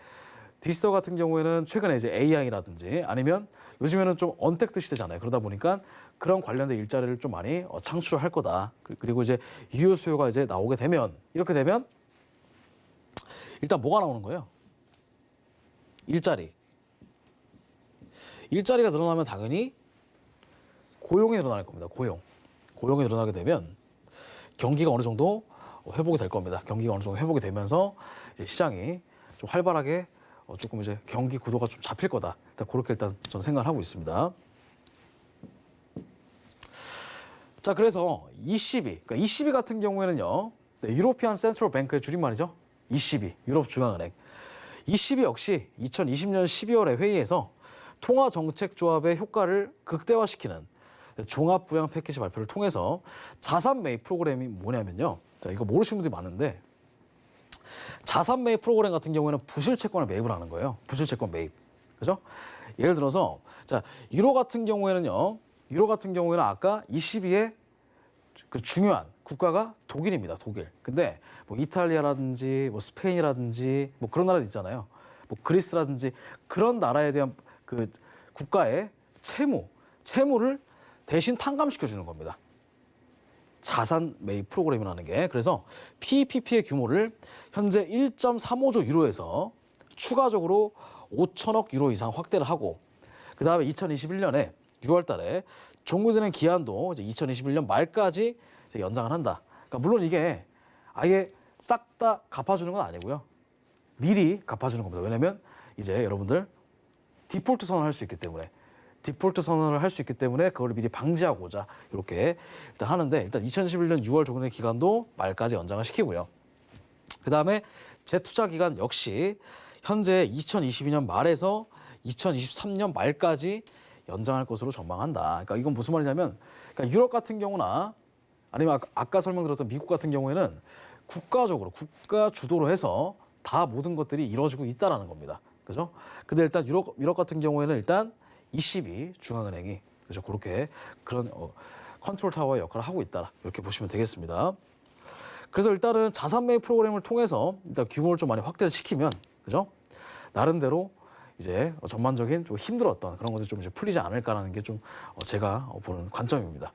디지털 같은 경우에는 최근에 이제 AI라든지 아니면 요즘에는 좀 언택트 시대잖아요. 그러다 보니까 그런 관련된 일자리를 좀 많이 창출할 거다. 그리고 이제 유효 수요가 이제 나오게 되면 이렇게 되면 일단 뭐가 나오는 거예요? 일자리가 늘어나면 당연히 고용이 늘어날 겁니다. 고용이 늘어나게 되면 경기가 어느 정도 회복이 될 겁니다. 경기가 어느 정도 회복이 되면서 이제 시장이 좀 활발하게 조금 이제 경기 구도가 좀 잡힐 거다. 일단 그렇게 일단 저는 생각을 하고 있습니다. 자, 그래서 ECB, 그러니까 ECB 같은 경우에는요, 유로피안 센트럴 뱅크의 줄임말이죠. ECB, 유럽 중앙은행. ECB 역시 2020년 12월에 회의에서 통화정책조합의 효과를 극대화시키는 종합부양 패키지 발표를 통해서 자산 매입 프로그램이 뭐냐면요. 자, 이거 모르시는 분들이 많은데 자산 매입 프로그램 같은 경우에는 부실 채권을 매입을 하는 거예요. 부실 채권 매입. 그죠? 예를 들어서 자, 유로 같은 경우에는요. 유로 같은 경우에는 아까 22에 그 중요한 국가가 독일입니다. 독일. 근데 뭐 이탈리아라든지 뭐 스페인이라든지 뭐 그런 나라 있잖아요. 뭐 그리스라든지 그런 나라에 대한 그 국가의 채무를 대신 탕감시켜 주는 겁니다. 자산 매입 프로그램이라는 게. 그래서 PPP의 규모를 현재 1.35조 유로에서 추가적으로 5천억 유로 이상 확대를 하고 그다음에 2021년에 6월 달에 종료되는 기한도 이제 2021년 말까지 이제 연장을 한다. 그러니까 물론 이게 아예 싹 다 갚아주는 건 아니고요. 미리 갚아주는 겁니다. 왜냐하면 이제 여러분들 디폴트 선언을 할 수 있기 때문에 그걸 미리 방지하고자 이렇게 일단 하는데 일단 2021년 6월 종료의 기간도 말까지 연장을 시키고요. 그다음에 재투자 기간 역시 현재 2022년 말에서 2023년 말까지 연장할 것으로 전망한다. 그러니까 이건 무슨 말이냐면 그러니까 유럽 같은 경우나 아니면 아까 설명드렸던 미국 같은 경우에는 국가적으로 국가 주도로 해서 다 모든 것들이 이루어지고 있다라는 겁니다. 그죠? 근데 일단 유럽 같은 경우에는 일단 ECB 중앙은행이 그죠? 그렇게 그런 컨트롤 타워의 역할을 하고 있다. 이렇게 보시면 되겠습니다. 그래서 일단은 자산 매입 프로그램을 통해서 일단 규모를 좀 많이 확대를 시키면 그죠? 나름대로 이제 전반적인 좀 힘들었던 그런 것들이 좀 이제 풀리지 않을까라는 게 좀 제가 보는 관점입니다.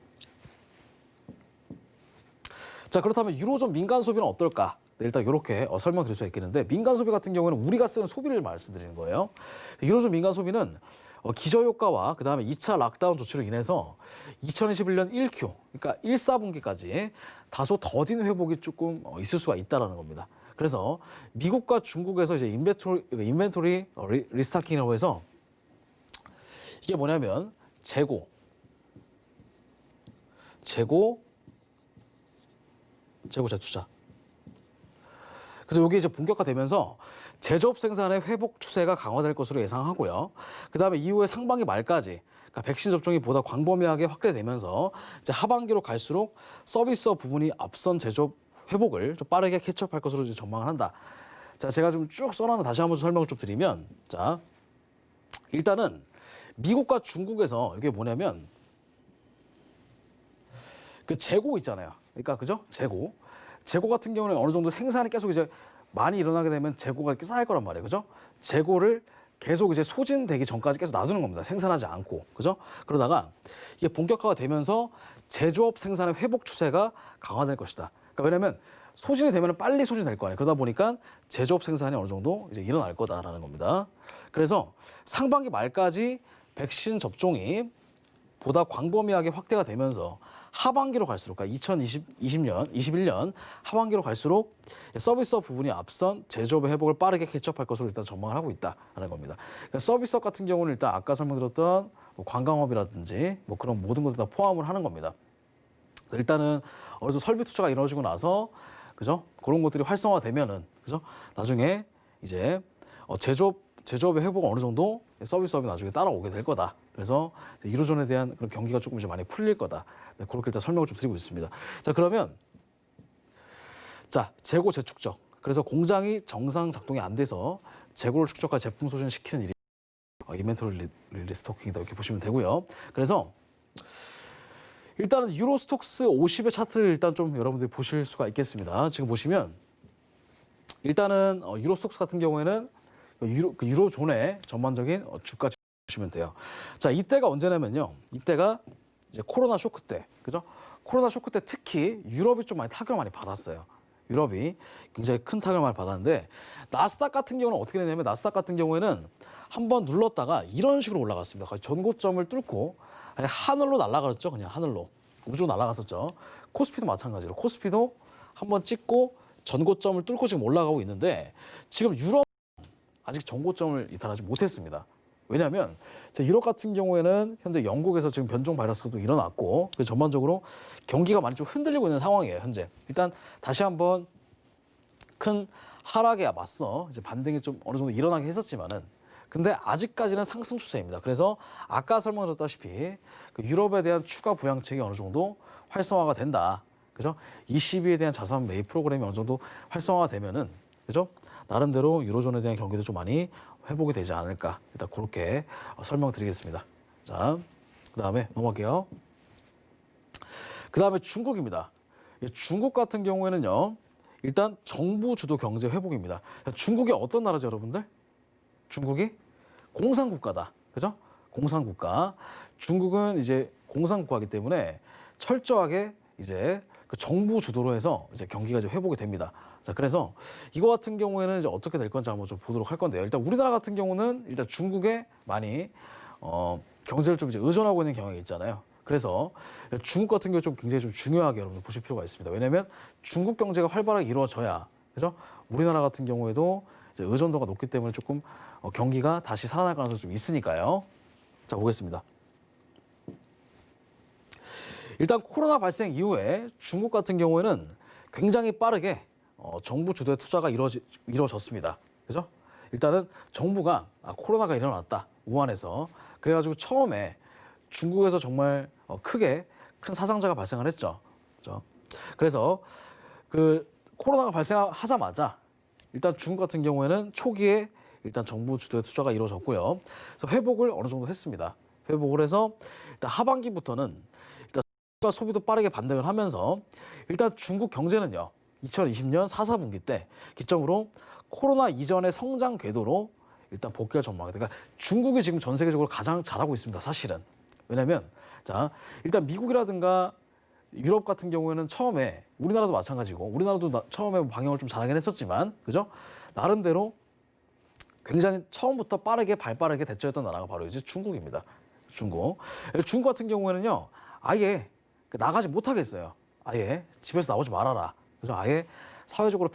자, 그렇다면 유로존 민간 소비는 어떨까? 네, 일단 이렇게 설명드릴 수 있겠는데 민간 소비 같은 경우는 우리가 쓰는 소비를 말씀드리는 거예요. 유로존 민간 소비는 기저효과와 그다음에 2차 락다운 조치로 인해서 2021년 1Q, 그러니까 1, 4분기까지 다소 더딘 회복이 조금 있을 수가 있다는 겁니다. 그래서 미국과 중국에서 이제 인벤토리 리스타킹이라고 해서 이게 뭐냐면 재고 재투자. 그래서 이게 이제 본격화되면서 제조업 생산의 회복 추세가 강화될 것으로 예상하고요. 그다음에 이후에 상반기 말까지 그러니까 백신 접종이 보다 광범위하게 확대되면서 이제 하반기로 갈수록 서비스업 부분이 앞선 제조업 회복을 좀 빠르게 캐치업할 것으로 이제 전망을 한다. 자, 제가 좀 쭉 써놔서 다시 한번 설명을 좀 드리면, 자, 일단은 미국과 중국에서 이게 뭐냐면 그 재고 있잖아요. 그러니까 그죠? 재고 같은 경우는 어느 정도 생산이 계속 이제 많이 일어나게 되면 재고가 이렇게 쌓일 거란 말이에요. 그죠? 재고를 계속 이제 소진되기 전까지 계속 놔두는 겁니다. 생산하지 않고. 그죠? 그러다가 이게 본격화가 되면서 제조업 생산의 회복 추세가 강화될 것이다. 그러니까 왜냐면 소진이 되면 빨리 소진될 거 아니에요. 그러다 보니까 제조업 생산이 어느 정도 이제 일어날 거다라는 겁니다. 그래서 상반기 말까지 백신 접종이 보다 광범위하게 확대가 되면서 하반기로 갈수록, 그러니까 2021년 하반기로 갈수록 서비스업 부분이 앞선 제조업의 회복을 빠르게 캐치업할 것으로 일단 전망을 하고 있다는 겁니다. 그러니까 서비스업 같은 경우는 일단 아까 설명드렸던 뭐 관광업이라든지 뭐 그런 모든 것들 다 포함을 하는 겁니다. 그래서 일단은 어느 정도 설비 투자가 이루어지고 나서 그죠? 그런 것들이 활성화되면은 그죠? 나중에 이제 제조업의 회복은 어느 정도 서비스업이 나중에 따라오게 될 거다. 그래서 유로존에 대한 그런 경기가 조금 이제 많이 풀릴 거다. 네, 그렇게 일단 설명을 좀 드리고 있습니다. 자, 그러면 자, 재고 재축적. 그래서 공장이 정상 작동이 안 돼서 재고를 축적과 제품 소진시키는 일이 인벤토리 리스토킹이다 이렇게 보시면 되고요. 그래서 일단은 유로스톡스 50의 차트를 일단 좀 여러분들이 보실 수가 있겠습니다. 지금 보시면 일단은 유로스톡스 같은 경우에는 유로존의 전반적인 주가 보시면 돼요. 자, 이때가 언제냐면요. 이때가 이제 코로나 쇼크 때, 그죠? 코로나 쇼크 때 특히 유럽이 좀 많이 타격을 많이 받았어요. 유럽이 굉장히 큰 타격을 많이 받았는데 나스닥 같은 경우는 어떻게 되냐면 나스닥 같은 경우에는 한번 눌렀다가 이런 식으로 올라갔습니다. 거의 전고점을 뚫고 하늘로 날아갔죠. 그냥 하늘로. 우주로 날아갔었죠. 코스피도 마찬가지로. 코스피도 한번 찍고 전고점을 뚫고 지금 올라가고 있는데 지금 유럽 아직 전고점을 이탈하지 못했습니다. 왜냐하면 유럽 같은 경우에는 현재 영국에서 지금 변종 바이러스도 일어났고 그래서 전반적으로 경기가 많이 좀 흔들리고 있는 상황이에요. 현재 일단 다시 한번 큰 하락에 맞서 이제 반등이 좀 어느 정도 일어나긴 했었지만은 근데 아직까지는 상승 추세입니다. 그래서 아까 설명드렸다시피 그 유럽에 대한 추가 부양책이 어느 정도 활성화가 된다. 그죠? ECB에 대한 자산 매입 프로그램이 어느 정도 활성화되면은, 그죠? 나름대로 유로존에 대한 경기도 좀 많이 회복이 되지 않을까. 일단 그렇게 설명드리겠습니다. 자, 그다음에 넘어갈게요. 그다음에 중국입니다. 중국 같은 경우에는요, 일단 정부 주도 경제 회복입니다. 중국이 어떤 나라죠, 여러분들? 중국이 공산국가다. 그죠? 공산국가. 중국은 이제 공산국가이기 때문에 철저하게 이제 그 정부 주도로 해서 이제 경기가 이제 회복이 됩니다. 자, 그래서 이거 같은 경우에는 이제 어떻게 될 건지 한번 좀 보도록 할 건데요. 일단 우리나라 같은 경우는 일단 중국에 많이 경제를 좀 이제 의존하고 있는 경향이 있잖아요. 그래서 중국 같은 경우 좀 굉장히 좀 중요하게 여러분 보실 필요가 있습니다. 왜냐하면 중국 경제가 활발하게 이루어져야, 그죠? 우리나라 같은 경우에도 이제 의존도가 높기 때문에 조금 경기가 다시 살아날 가능성이 좀 있으니까요. 자, 보겠습니다. 일단 코로나 발생 이후에 중국 같은 경우에는 굉장히 빠르게 정부 주도의 투자가 이루어졌습니다. 그죠? 일단은 정부가 코로나가 일어났다, 우한에서. 그래가지고 처음에 중국에서 정말 크게 큰 사상자가 발생을 했죠. 그죠? 그래서 그 코로나가 발생하자마자 일단 중국 같은 경우에는 초기에 일단 정부 주도의 투자가 이루어졌고요. 그래서 회복을 어느 정도 했습니다. 회복을 해서 일단 하반기부터는 일단 소비도 빠르게 반등을 하면서 일단 중국 경제는요, 2020년 4, 4분기 때 기점으로 코로나 이전의 성장 궤도로 일단 복귀할 전망이다. 그러니까 중국이 지금 전 세계적으로 가장 잘하고 있습니다, 사실은. 왜냐하면 자, 일단 미국이라든가 유럽 같은 경우에는 처음에, 우리나라도 마찬가지고, 우리나라도 처음에 방역을 좀 잘하긴 했었지만, 그죠? 나름대로 굉장히 처음부터 발빠르게 대처했던 나라가 바로 이제 중국입니다. 중국 같은 경우에는요, 아예 나가지 못하겠어요. 아예 집에서 나오지 말아라. 그래서 아예 사회적으로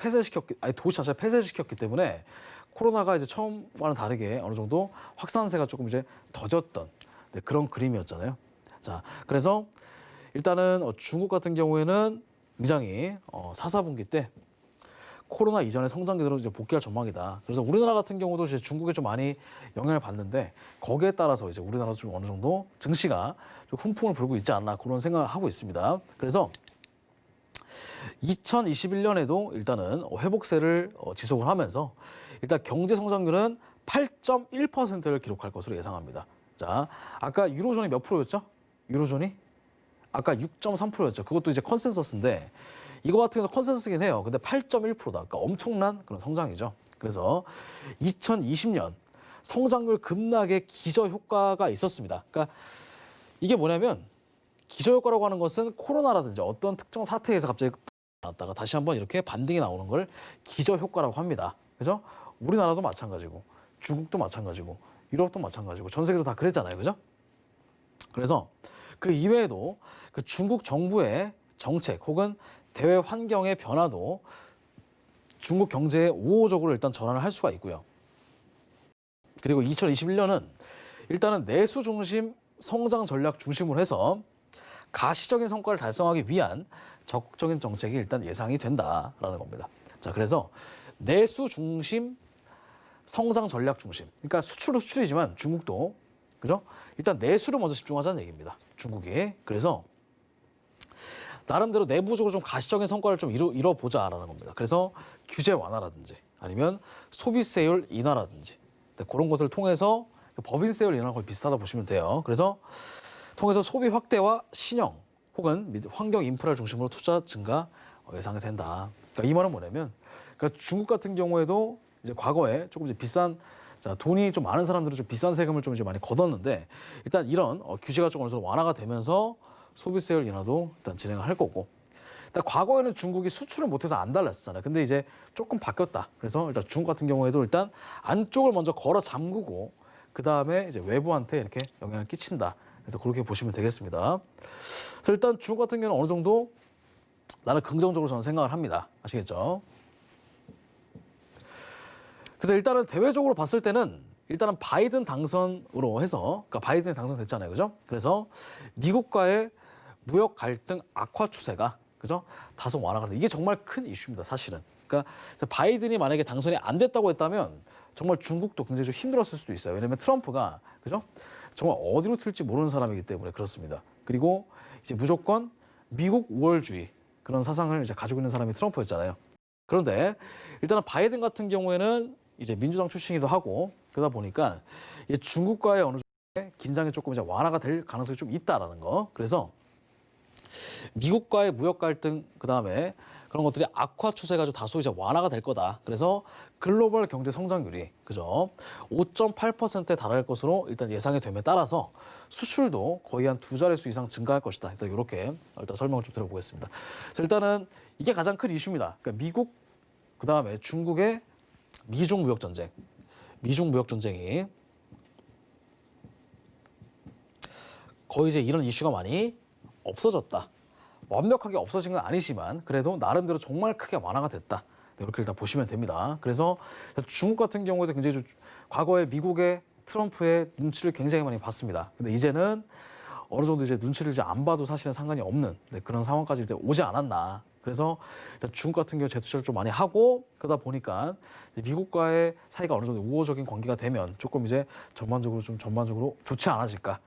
아예 도시 자체를 폐쇄시켰기 때문에 코로나가 이제 처음과는 다르게 어느 정도 확산세가 조금 이제 더뎠던 그런 그림이었잖아요. 자, 그래서 일단은 중국 같은 경우에는 굉장히 4, 4분기 때 코로나 이전의 성장 궤도로 이제 복귀할 전망이다. 그래서 우리나라 같은 경우도 이제 중국에 좀 많이 영향을 받는데 거기에 따라서 이제 우리나라도 좀 어느 정도 증시가 좀 훈풍을 불고 있지 않나 그런 생각을 하고 있습니다. 그래서 2021년에도 일단은 회복세를 지속을 하면서 일단 경제 성장률은 8.1%를 기록할 것으로 예상합니다. 자, 아까 유로존이 몇 프로였죠? 유로존이 아까 6.3%였죠. 그것도 이제 컨센서스인데 이거 같은 경우는 컨센서스긴 해요. 근데 8.1%다. 그러니까 엄청난 그런 성장이죠. 그래서 2020년 성장률 급락의 기저 효과가 있었습니다. 그러니까 이게 뭐냐면 기저 효과라고 하는 것은 코로나라든지 어떤 특정 사태에서 갑자기 나왔다가 다시 한번 이렇게 반등이 나오는 걸 기저 효과라고 합니다. 그죠? 우리나라도 마찬가지고 중국도 마찬가지고 유럽도 마찬가지고 전 세계도 다 그랬잖아요. 그죠? 그래서 그 이외에도 그 중국 정부의 정책 혹은 대외 환경의 변화도 중국 경제에 우호적으로 일단 전환을 할 수가 있고요. 그리고 2021년은 일단은 내수 중심 성장 전략 중심으로 해서 가시적인 성과를 달성하기 위한 적극적인 정책이 일단 예상이 된다라는 겁니다. 자, 그래서 내수 중심 성장 전략 중심. 그러니까 수출이지만 중국도 그죠? 일단 내수를 먼저 집중하자는 얘기입니다. 중국이. 그래서 나름대로 내부적으로 좀 가시적인 성과를 좀 이뤄보자라는 겁니다. 그래서 규제 완화라든지 아니면 소비세율 인하라든지 그런 것들을 통해서 법인세율 인하랑 거의 비슷하다 보시면 돼요. 그래서 통해서 소비 확대와 신형 혹은 환경 인프라를 중심으로 투자 증가 예상이 된다. 그러니까 이 말은 뭐냐면 그러니까 중국 같은 경우에도 이제 과거에 조금 이제 비싼 돈이 좀 많은 사람들은 좀 비싼 세금을 좀 이제 많이 걷었는데 일단 이런 규제가 좀 어느 정도 완화가 되면서 소비세율 인하도 일단 진행을 할 거고. 일단 과거에는 중국이 수출을 못해서 안 달랐었잖아요. 근데 이제 조금 바뀌었다. 그래서 일단 중국 같은 경우에도 일단 안쪽을 먼저 걸어 잠그고 그 다음에 이제 외부한테 이렇게 영향을 끼친다. 그래서 그렇게 보시면 되겠습니다. 그래서 일단 중국 같은 경우는 어느 정도 나는 긍정적으로 저는 생각을 합니다. 아시겠죠? 그래서 일단은 대외적으로 봤을 때는 일단은 바이든 당선으로 해서 그러니까 바이든이 당선됐잖아요. 그죠? 그래서 미국과의 무역 갈등 악화 추세가 그죠? 다소 완화가 돼. 이게 정말 큰 이슈입니다. 사실은. 그러니까 바이든이 만약에 당선이 안 됐다고 했다면 정말 중국도 굉장히 좀 힘들었을 수도 있어요. 왜냐하면 트럼프가 그죠? 정말 어디로 튈지 모르는 사람이기 때문에 그렇습니다. 그리고 이제 무조건 미국 우월주의 그런 사상을 이제 가지고 있는 사람이 트럼프였잖아요. 그런데 일단은 바이든 같은 경우에는 이제 민주당 출신이기도 하고 그러다 보니까 이제 중국과의 어느 정도의 긴장이 조금 이제 완화가 될 가능성이 좀 있다라는 거. 그래서 미국과의 무역 갈등 그다음에 그런 것들이 악화 추세가 좀 다소 이제 완화가 될 거다. 그래서 글로벌 경제 성장률이 그죠 5.8%에 달할 것으로 일단 예상이 됨에 따라서 수출도 거의 한 2자릿수 이상 증가할 것이다. 일단 이렇게 일단 설명을 좀 드려보겠습니다. 자, 일단은 이게 가장 큰 이슈입니다. 그러니까 미국 그다음에 중국의 미중 무역 전쟁, 미중 무역 전쟁이 거의 이제 이런 이슈가 많이 없어졌다. 완벽하게 없어진 건 아니지만 그래도 나름대로 정말 크게 완화가 됐다. 이렇게 일단 보시면 됩니다. 그래서 중국 같은 경우에도 굉장히 좀 과거에 미국의 트럼프의 눈치를 굉장히 많이 봤습니다. 근데 이제는 어느 정도 이제 눈치를 이제 안 봐도 사실은 상관이 없는 그런 상황까지 이제 오지 않았나. 그래서 중국 같은 경우 재투자를 좀 많이 하고 그러다 보니까 미국과의 사이가 어느 정도 우호적인 관계가 되면 조금 이제 전반적으로 좋지 않아질까.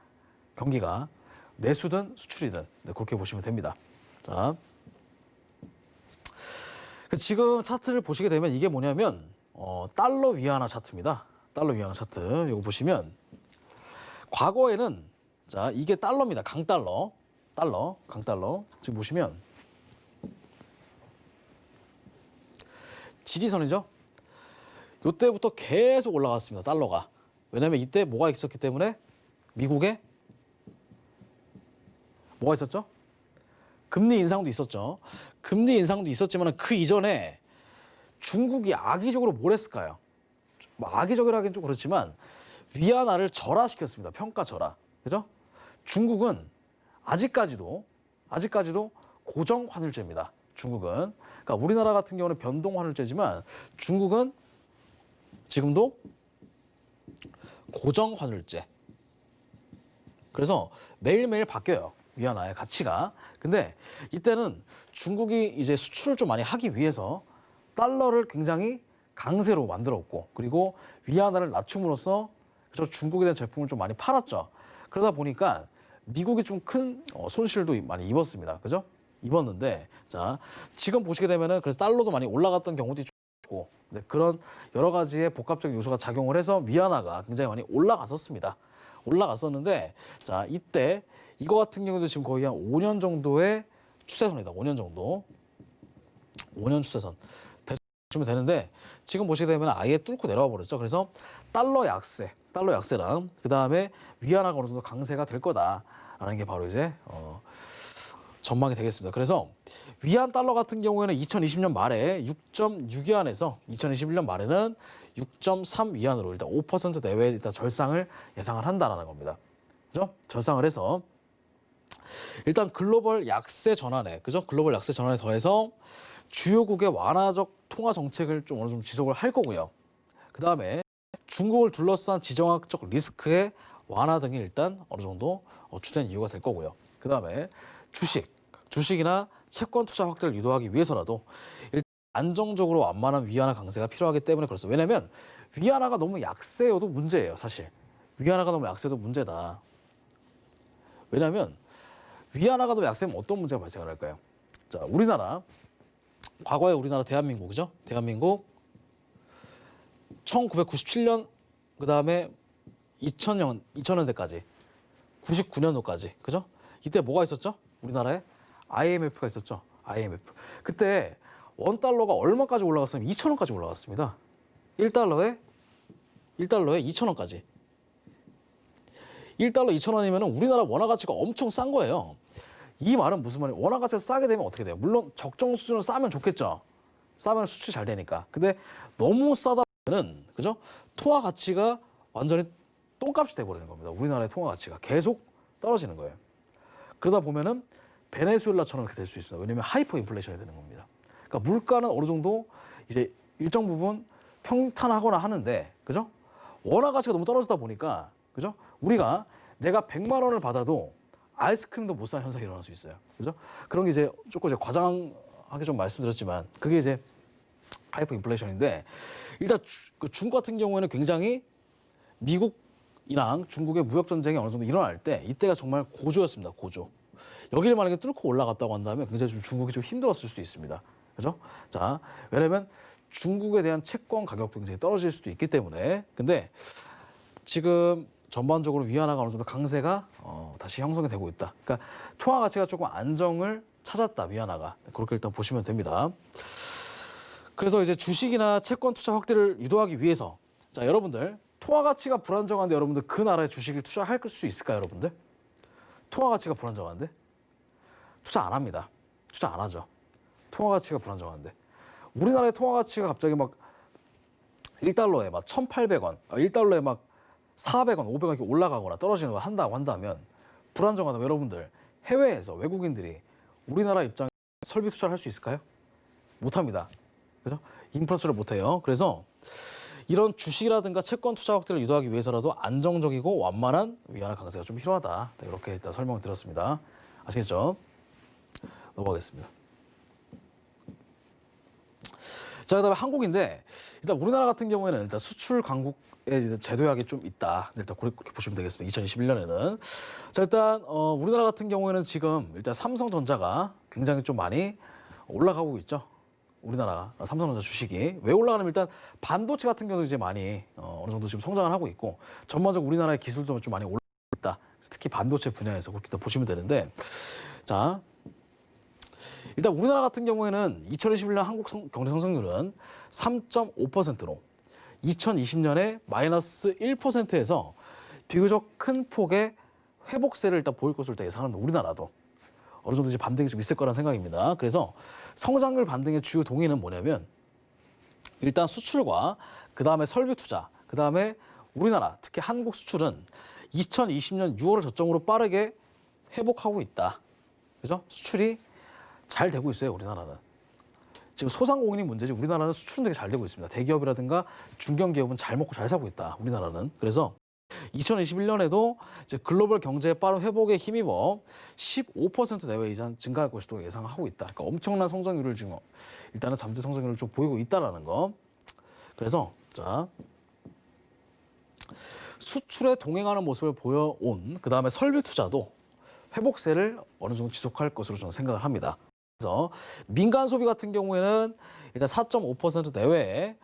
경기가 내수든 수출이든 그렇게 보시면 됩니다. 자, 지금 차트를 보시게 되면 이게 뭐냐면 달러 위안화 차트입니다. 달러 위안화 차트 이거 보시면 과거에는 자 이게 달러입니다. 강달러, 강달러 지금 보시면 지지선이죠. 이때부터 계속 올라갔습니다. 달러가 왜냐하면 이때 뭐가 있었기 때문에 미국에 뭐가 있었죠? 금리 인상도 있었죠. 금리 인상도 있었지만 그 이전에 중국이 악의적으로 뭘 했을까요? 악의적이라기는 좀 그렇지만 위안화를 절하시켰습니다. 평가 절하. 그죠? 중국은 아직까지도 고정 환율제입니다. 중국은. 그러니까 우리나라 같은 경우는 변동 환율제지만 중국은 지금도 고정 환율제. 그래서 매일매일 바뀌어요. 위안화의 가치가. 근데 이때는 중국이 이제 수출을 좀 많이 하기 위해서 달러를 굉장히 강세로 만들었고 그리고 위안화를 낮춤으로써 그래서 중국에 대한 제품을 좀 많이 팔았죠. 그러다 보니까 미국이 좀 큰 손실도 많이 입었습니다. 그죠? 입었는데 자 지금 보시게 되면은 그래서 달러도 많이 올라갔던 경우도 있고 그런 여러 가지의 복합적인 요소가 작용을 해서 위안화가 굉장히 많이 올라갔었는데 자 이때 이거 같은 경우도 지금 거의 한 5년 정도의 추세선이다. 5년 정도. 5년 추세선. 보시면 되는데 지금 보시게 되면 아예 뚫고 내려와 버렸죠. 그래서 달러 약세랑 그다음에 위안화가 어느 정도 강세가 될 거다라는 게 바로 이제 전망이 되겠습니다. 그래서 위안 달러 같은 경우에는 2020년 말에 6.6위안에서 2021년 말에는 6.3 위안으로 일단 5% 내외 일단 절상을 예상을 한다라는 겁니다. 그죠? 절상을 해서 일단 글로벌 약세 전환에 그죠? 글로벌 약세 전환에 더해서 주요국의 완화적 통화 정책을 좀 어느 정도 지속을 할 거고요. 그다음에 중국을 둘러싼 지정학적 리스크의 완화 등이 일단 어느 정도 주된 이유가 될 거고요. 그다음에 주식이나 채권 투자 확대를 유도하기 위해서라도 일단 안정적으로 완만한 위안화 강세가 필요하기 때문에 그렇습니다. 왜냐하면 위안화가 너무 약세여도 문제예요. 사실 위안화가 너무 약세도 문제다. 왜냐하면 위안화가 너무 약세면 어떤 문제가 발생을 할까요? 자, 과거에 우리나라 대한민국이죠. 대한민국 1997년 그다음에 2000년대까지 99년도까지 그죠? 이때 뭐가 있었죠? 우리나라에 IMF가 있었죠. IMF. 그때 원달러가 얼마까지 올라갔으면 2,000원까지 올라갔습니다. 1달러에 2,000원까지. 1달러 2,000원이면 우리나라 원화 가치가 엄청 싼 거예요. 이 말은 무슨 말이에요? 원화 가치가 싸게 되면 어떻게 돼요? 물론 적정 수준으로 싸면 좋겠죠. 싸면 수출이 잘 되니까. 근데 너무 싸다 보면은 그죠? 통화 가치가 완전히 똥값이 돼버리는 겁니다. 우리나라의 통화 가치가 계속 떨어지는 거예요. 그러다 보면은 베네수엘라처럼 이렇게 될 수 있습니다. 왜냐하면 하이퍼 인플레이션이 되는 겁니다. 그러니까 물가는 어느 정도 이제 일정 부분 평탄하거나 하는데 그죠? 원화 가치가 너무 떨어지다 보니까 그죠? 우리가 내가 100만 원을 받아도 아이스크림도 못 사는 현상이 일어날 수 있어요. 그죠? 그런 게 이제 조금 이제 과장하게 좀 말씀드렸지만 그게 이제 하이퍼 인플레이션인데 일단 중국 같은 경우에는 굉장히 미국이랑 중국의 무역 전쟁이 어느 정도 일어날 때 이때가 정말 고조였습니다. 고조. 여기를 만약에 뚫고 올라갔다고 한다면 굉장히 좀 중국이 좀 힘들었을 수도 있습니다. 그죠? 자, 왜냐면 중국에 대한 채권 가격도 굉장히 떨어질 수도 있기 때문에. 근데 지금 전반적으로 위안화가 어느 정도 강세가 다시 형성이 되고 있다. 그러니까 통화 가치가 조금 안정을 찾았다, 위안화가. 그렇게 일단 보시면 됩니다. 그래서 이제 주식이나 채권 투자 확대를 유도하기 위해서, 자, 여러분들 통화 가치가 불안정한데 여러분들 그 나라에 주식을 투자할 수 있을까요, 여러분들? 통화 가치가 불안정한데 투자 안 합니다. 투자 안 하죠. 통화 가치가 불안정한데. 우리나라의 통화 가치가 갑자기 막 1달러에 막 1,800원, 1달러에 막 400원, 500원 이렇게 올라가거나 떨어지는 걸 한다고 한다면 불안정하다면 여러분들 해외에서 외국인들이 우리나라 입장에 설비 투자를 할 수 있을까요? 못 합니다. 그죠? 인프라처를 못 해요. 그래서 이런 주식이라든가 채권 투자 확대를 유도하기 위해서라도 안정적이고 완만한 위안화 강세가 좀 필요하다. 이렇게 일단 설명을 드렸습니다. 아시겠죠? 넘어가겠습니다. 자, 그다음에 한국인데 일단 우리나라 같은 경우에는 일단 수출 강국의 제도약이 좀 있다. 일단 그렇게 보시면 되겠습니다. 2021년에는 자, 일단 우리나라 같은 경우에는 지금 일단 삼성전자가 굉장히 좀 많이 올라가고 있죠. 우리나라가 삼성전자 주식이 왜 올라가냐면 일단 반도체 같은 경우도 이제 많이 어느 정도 지금 성장을 하고 있고 전반적으로 우리나라의 기술도 좀 많이 올라가고 있다. 특히 반도체 분야에서 그렇게 보시면 되는데 자. 일단 우리나라 같은 경우에는 2021년 한국 경제 성장률은 3.5%로 2020년에 마이너스 1%에서 비교적 큰 폭의 회복세를 일단 보일 것으로 일단 예상하는 우리나라도 어느 정도 이제 반등이 좀 있을 거라는 생각입니다. 그래서 성장률 반등의 주요 동의는 뭐냐면 일단 수출과 그 다음에 설비 투자, 그 다음에 우리나라 특히 한국 수출은 2020년 6월을 저점으로 빠르게 회복하고 있다. 그죠? 수출이 잘 되고 있어요, 우리나라는. 지금 소상공인이 문제지 우리나라는 수출은 되게 잘 되고 있습니다. 대기업이라든가 중견기업은 잘 먹고 잘 살고 있다, 우리나라는. 그래서 2021년에도 이제 글로벌 경제의 빠른 회복에 힘입어 15% 내외 이상 증가할 것으로 예상하고 있다. 그러니까 엄청난 성장률을 지금 일단은 잠재 성장률을 좀 보이고 있다라는 거. 그래서 자, 수출에 동행하는 모습을 보여온 그 다음에 설비 투자도 회복세를 어느 정도 지속할 것으로 저는 생각을 합니다. 그래서 민간 소비 같은 경우에는 일단 4.5% 내외의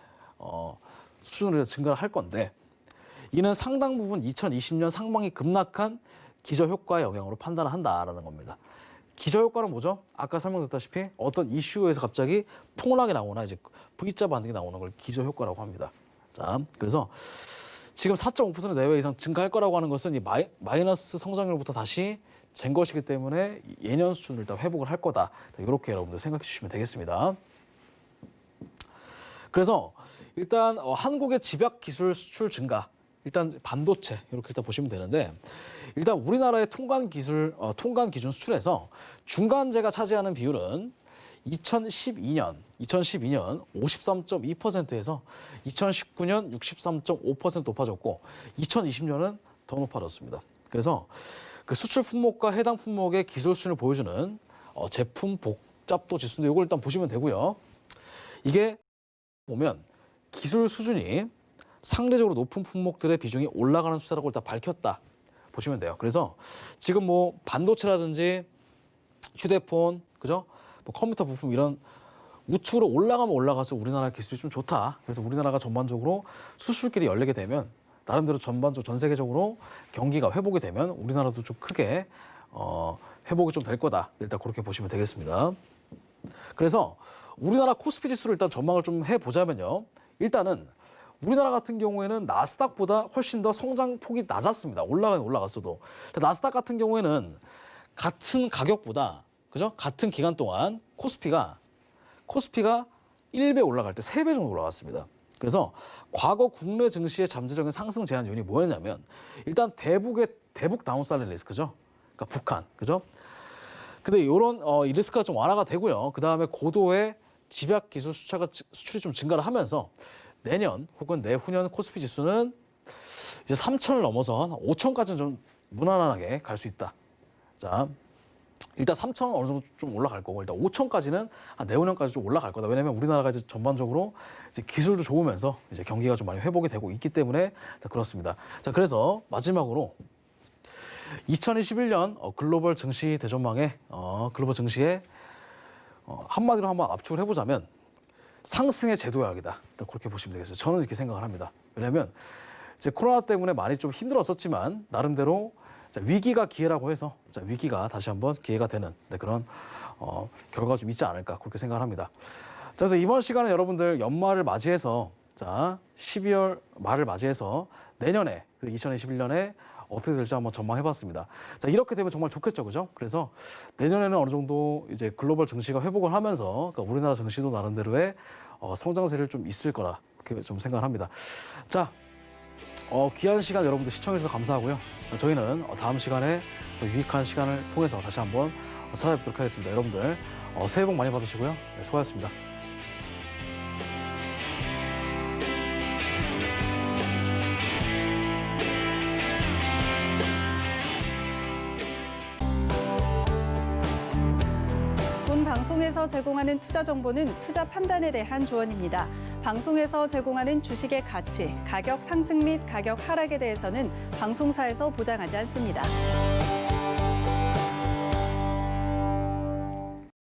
수준으로 증가를 할 건데 이는 상당 부분 2020년 상반기 급락한 기저효과의 영향으로 판단을 한다라는 겁니다. 기저효과는 뭐죠? 아까 설명드렸다시피 어떤 이슈에서 갑자기 폭락이 나오나 이제 V자 반등이 나오는 걸 기저효과라고 합니다. 자, 그래서 지금 4.5% 내외 이상 증가할 거라고 하는 것은 이 마이너스 성장률부터 다시 잰 것이기 때문에 예년 수준을 일단 회복을 할 거다. 이렇게 여러분들 생각해 주시면 되겠습니다. 그래서 일단 한국의 집약 기술 수출 증가, 일단 반도체 이렇게 일단 보시면 되는데 일단 우리나라의 통관 기준 수출에서 중간재가 차지하는 비율은 2012년 53.2%에서 2019년 63.5% 높아졌고 2020년은 더 높아졌습니다. 그래서 그 수출 품목과 해당 품목의 기술 수준을 보여주는 제품 복잡도 지수인데 이걸 일단 보시면 되고요. 이게 보면 기술 수준이 상대적으로 높은 품목들의 비중이 올라가는 추세라고 일단 밝혔다 보시면 돼요. 그래서 지금 뭐 반도체라든지 휴대폰, 그죠? 뭐 컴퓨터 부품 이런 우측으로 올라가면 올라갈수록 우리나라 기술이 좀 좋다. 그래서 우리나라가 전반적으로 수출길이 열리게 되면 나름대로 전반적으로 전 세계적으로 경기가 회복이 되면 우리나라도 좀 크게 회복이 좀 될 거다. 일단 그렇게 보시면 되겠습니다. 그래서 우리나라 코스피 지수를 일단 전망을 좀 해보자면요. 일단은 우리나라 같은 경우에는 나스닥보다 훨씬 더 성장폭이 낮았습니다. 올라가긴 올라갔어도. 나스닥 같은 경우에는 같은 가격보다, 그죠? 같은 기간 동안 코스피가 1배 올라갈 때 3배 정도 올라갔습니다. 그래서 과거 국내 증시의 잠재적인 상승 제한 요인이 뭐였냐면 일단 대북 다운사이드 리스크죠. 그러니까 북한, 그죠? 근데 이런 이 리스크가 좀 완화가 되고요. 그 다음에 고도의 집약 기술 수출이 좀 증가를 하면서 내년 혹은 내후년 코스피 지수는 이제 3,000을 넘어서 5,000까지는 좀 무난하게 갈 수 있다. 자, 일단 3,000은 어느 정도 좀 올라갈 거고 일단 5,000까지는 내후년까지 좀 올라갈 거다. 왜냐하면 우리나라가 이제 전반적으로 이제 기술도 좋으면서 이제 경기가 좀 많이 회복이 되고 있기 때문에 그렇습니다. 자, 그래서 마지막으로 2021년 글로벌 증시 대전망에 글로벌 증시에 한마디로 한번 압축을 해보자면 상승의 제도약이다. 그렇게 보시면 되겠어요. 저는 이렇게 생각을 합니다. 왜냐하면 이제 코로나 때문에 많이 좀 힘들었었지만 나름대로 위기가 기회라고 해서 위기가 다시 한번 기회가 되는 그런 결과가 좀 있지 않을까 그렇게 생각을 합니다. 자, 그래서 이번 시간에 여러분들 연말을 맞이해서 12월 말을 맞이해서 내년에 2021년에 어떻게 될지 한번 전망해봤습니다. 자, 이렇게 되면 정말 좋겠죠, 그죠? 그래서 내년에는 어느 정도 이제 글로벌 증시가 회복을 하면서 그러니까 우리나라 증시도 나름대로의 성장세를 좀 있을 거라 그렇게 좀 생각을 합니다. 자, 귀한 시간 여러분들 시청해주셔서 감사하고요. 저희는 다음 시간에 더 유익한 시간을 통해서 다시 한번 찾아뵙도록 하겠습니다. 여러분들 새해 복 많이 받으시고요. 네, 수고하셨습니다. 본 방송에서 제공하는 투자 정보는 투자 판단에 대한 조언입니다. 방송에서 제공하는 주식의 가치, 가격 상승 및 가격 하락에 대해서는 방송사에서 보장하지 않습니다.